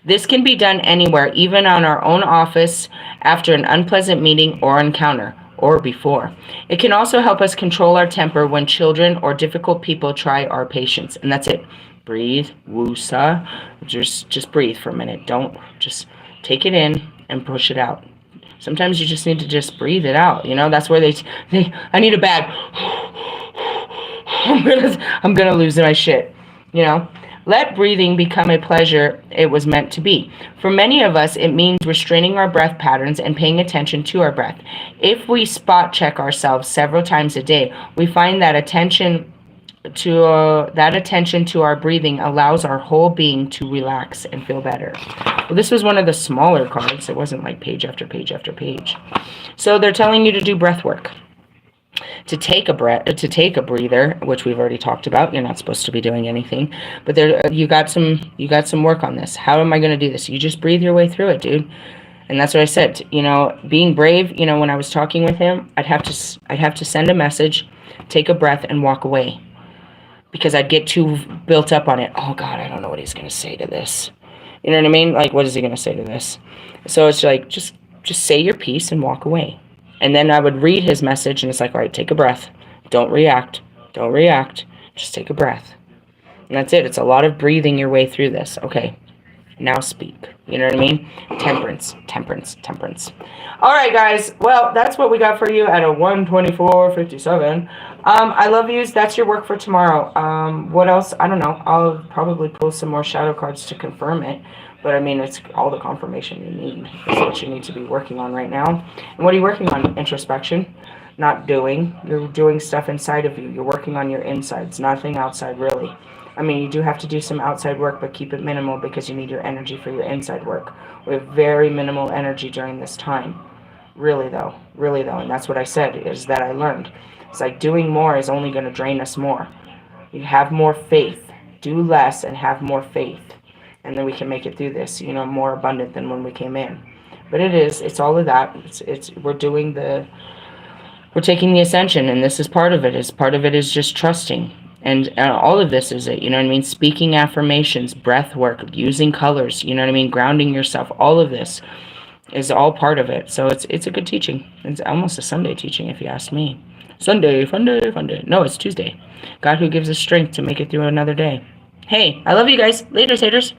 This can be done anywhere, even on our own office, after an unpleasant meeting or encounter, or before. It can also help us control our temper when children or difficult people try our patience. And that's it. Breathe, woosah. Just breathe for a minute. Don't just take it in and push it out. Sometimes you just need to just breathe it out. That's where I need a bag. I'm gonna lose my shit. Let breathing become a pleasure it was meant to be. For many of us, it means restraining our breath patterns and paying attention to our breath. If we spot check ourselves several times a day, we find that attention to our breathing allows our whole being to relax and feel better. Well, this was one of the smaller cards. It wasn't like page after page after page. So they're telling you to do breath work. To take a breather, which we've already talked about. You're not supposed to be doing anything, but you got some work on this. How am I going to do this? You just breathe your way through it, dude. And that's what I said. Being brave. When I was talking with him, I'd have to send a message, take a breath, and walk away. because I'd get too built up on it. Oh God, I don't know what he's gonna say to this. You know what I mean? Like, what is he gonna say to this? So it's like, just say your piece and walk away. And then I would read his message, and it's like, all right, take a breath. Don't react. Don't react. Just take a breath. And that's it. It's a lot of breathing your way through this. Okay, now speak. You know what I mean? Temperance, temperance, temperance. All right, guys. Well, that's what we got for you at a 124.57. I love yous. That's your work for tomorrow. What else? I don't know. I'll probably pull some more shadow cards to confirm it. But I mean, it's all the confirmation you need. It's what you need to be working on right now. And what are you working on? Introspection. Not doing. You're doing stuff inside of you. You're working on your insides. Nothing outside, really. I mean, you do have to do some outside work, but keep it minimal because you need your energy for your inside work. We have very minimal energy during this time. Really though, and that's what I said, is that I learned. It's like doing more is only going to drain us more. You have more faith. Do less and have more faith. And then we can make it through this, more abundant than when we came in. But it's all of that. We're taking the ascension, and this is part of it. Part of it is just trusting. And all of this is it, you know what I mean? Speaking affirmations, breath work, using colors, you know what I mean? Grounding yourself, all of this is all part of it. So it's a good teaching. It's almost a Sunday teaching, if you ask me. Sunday, fun day, fun day. No, it's Tuesday. God who gives us strength to make it through another day. Hey, I love you guys. Later, haters.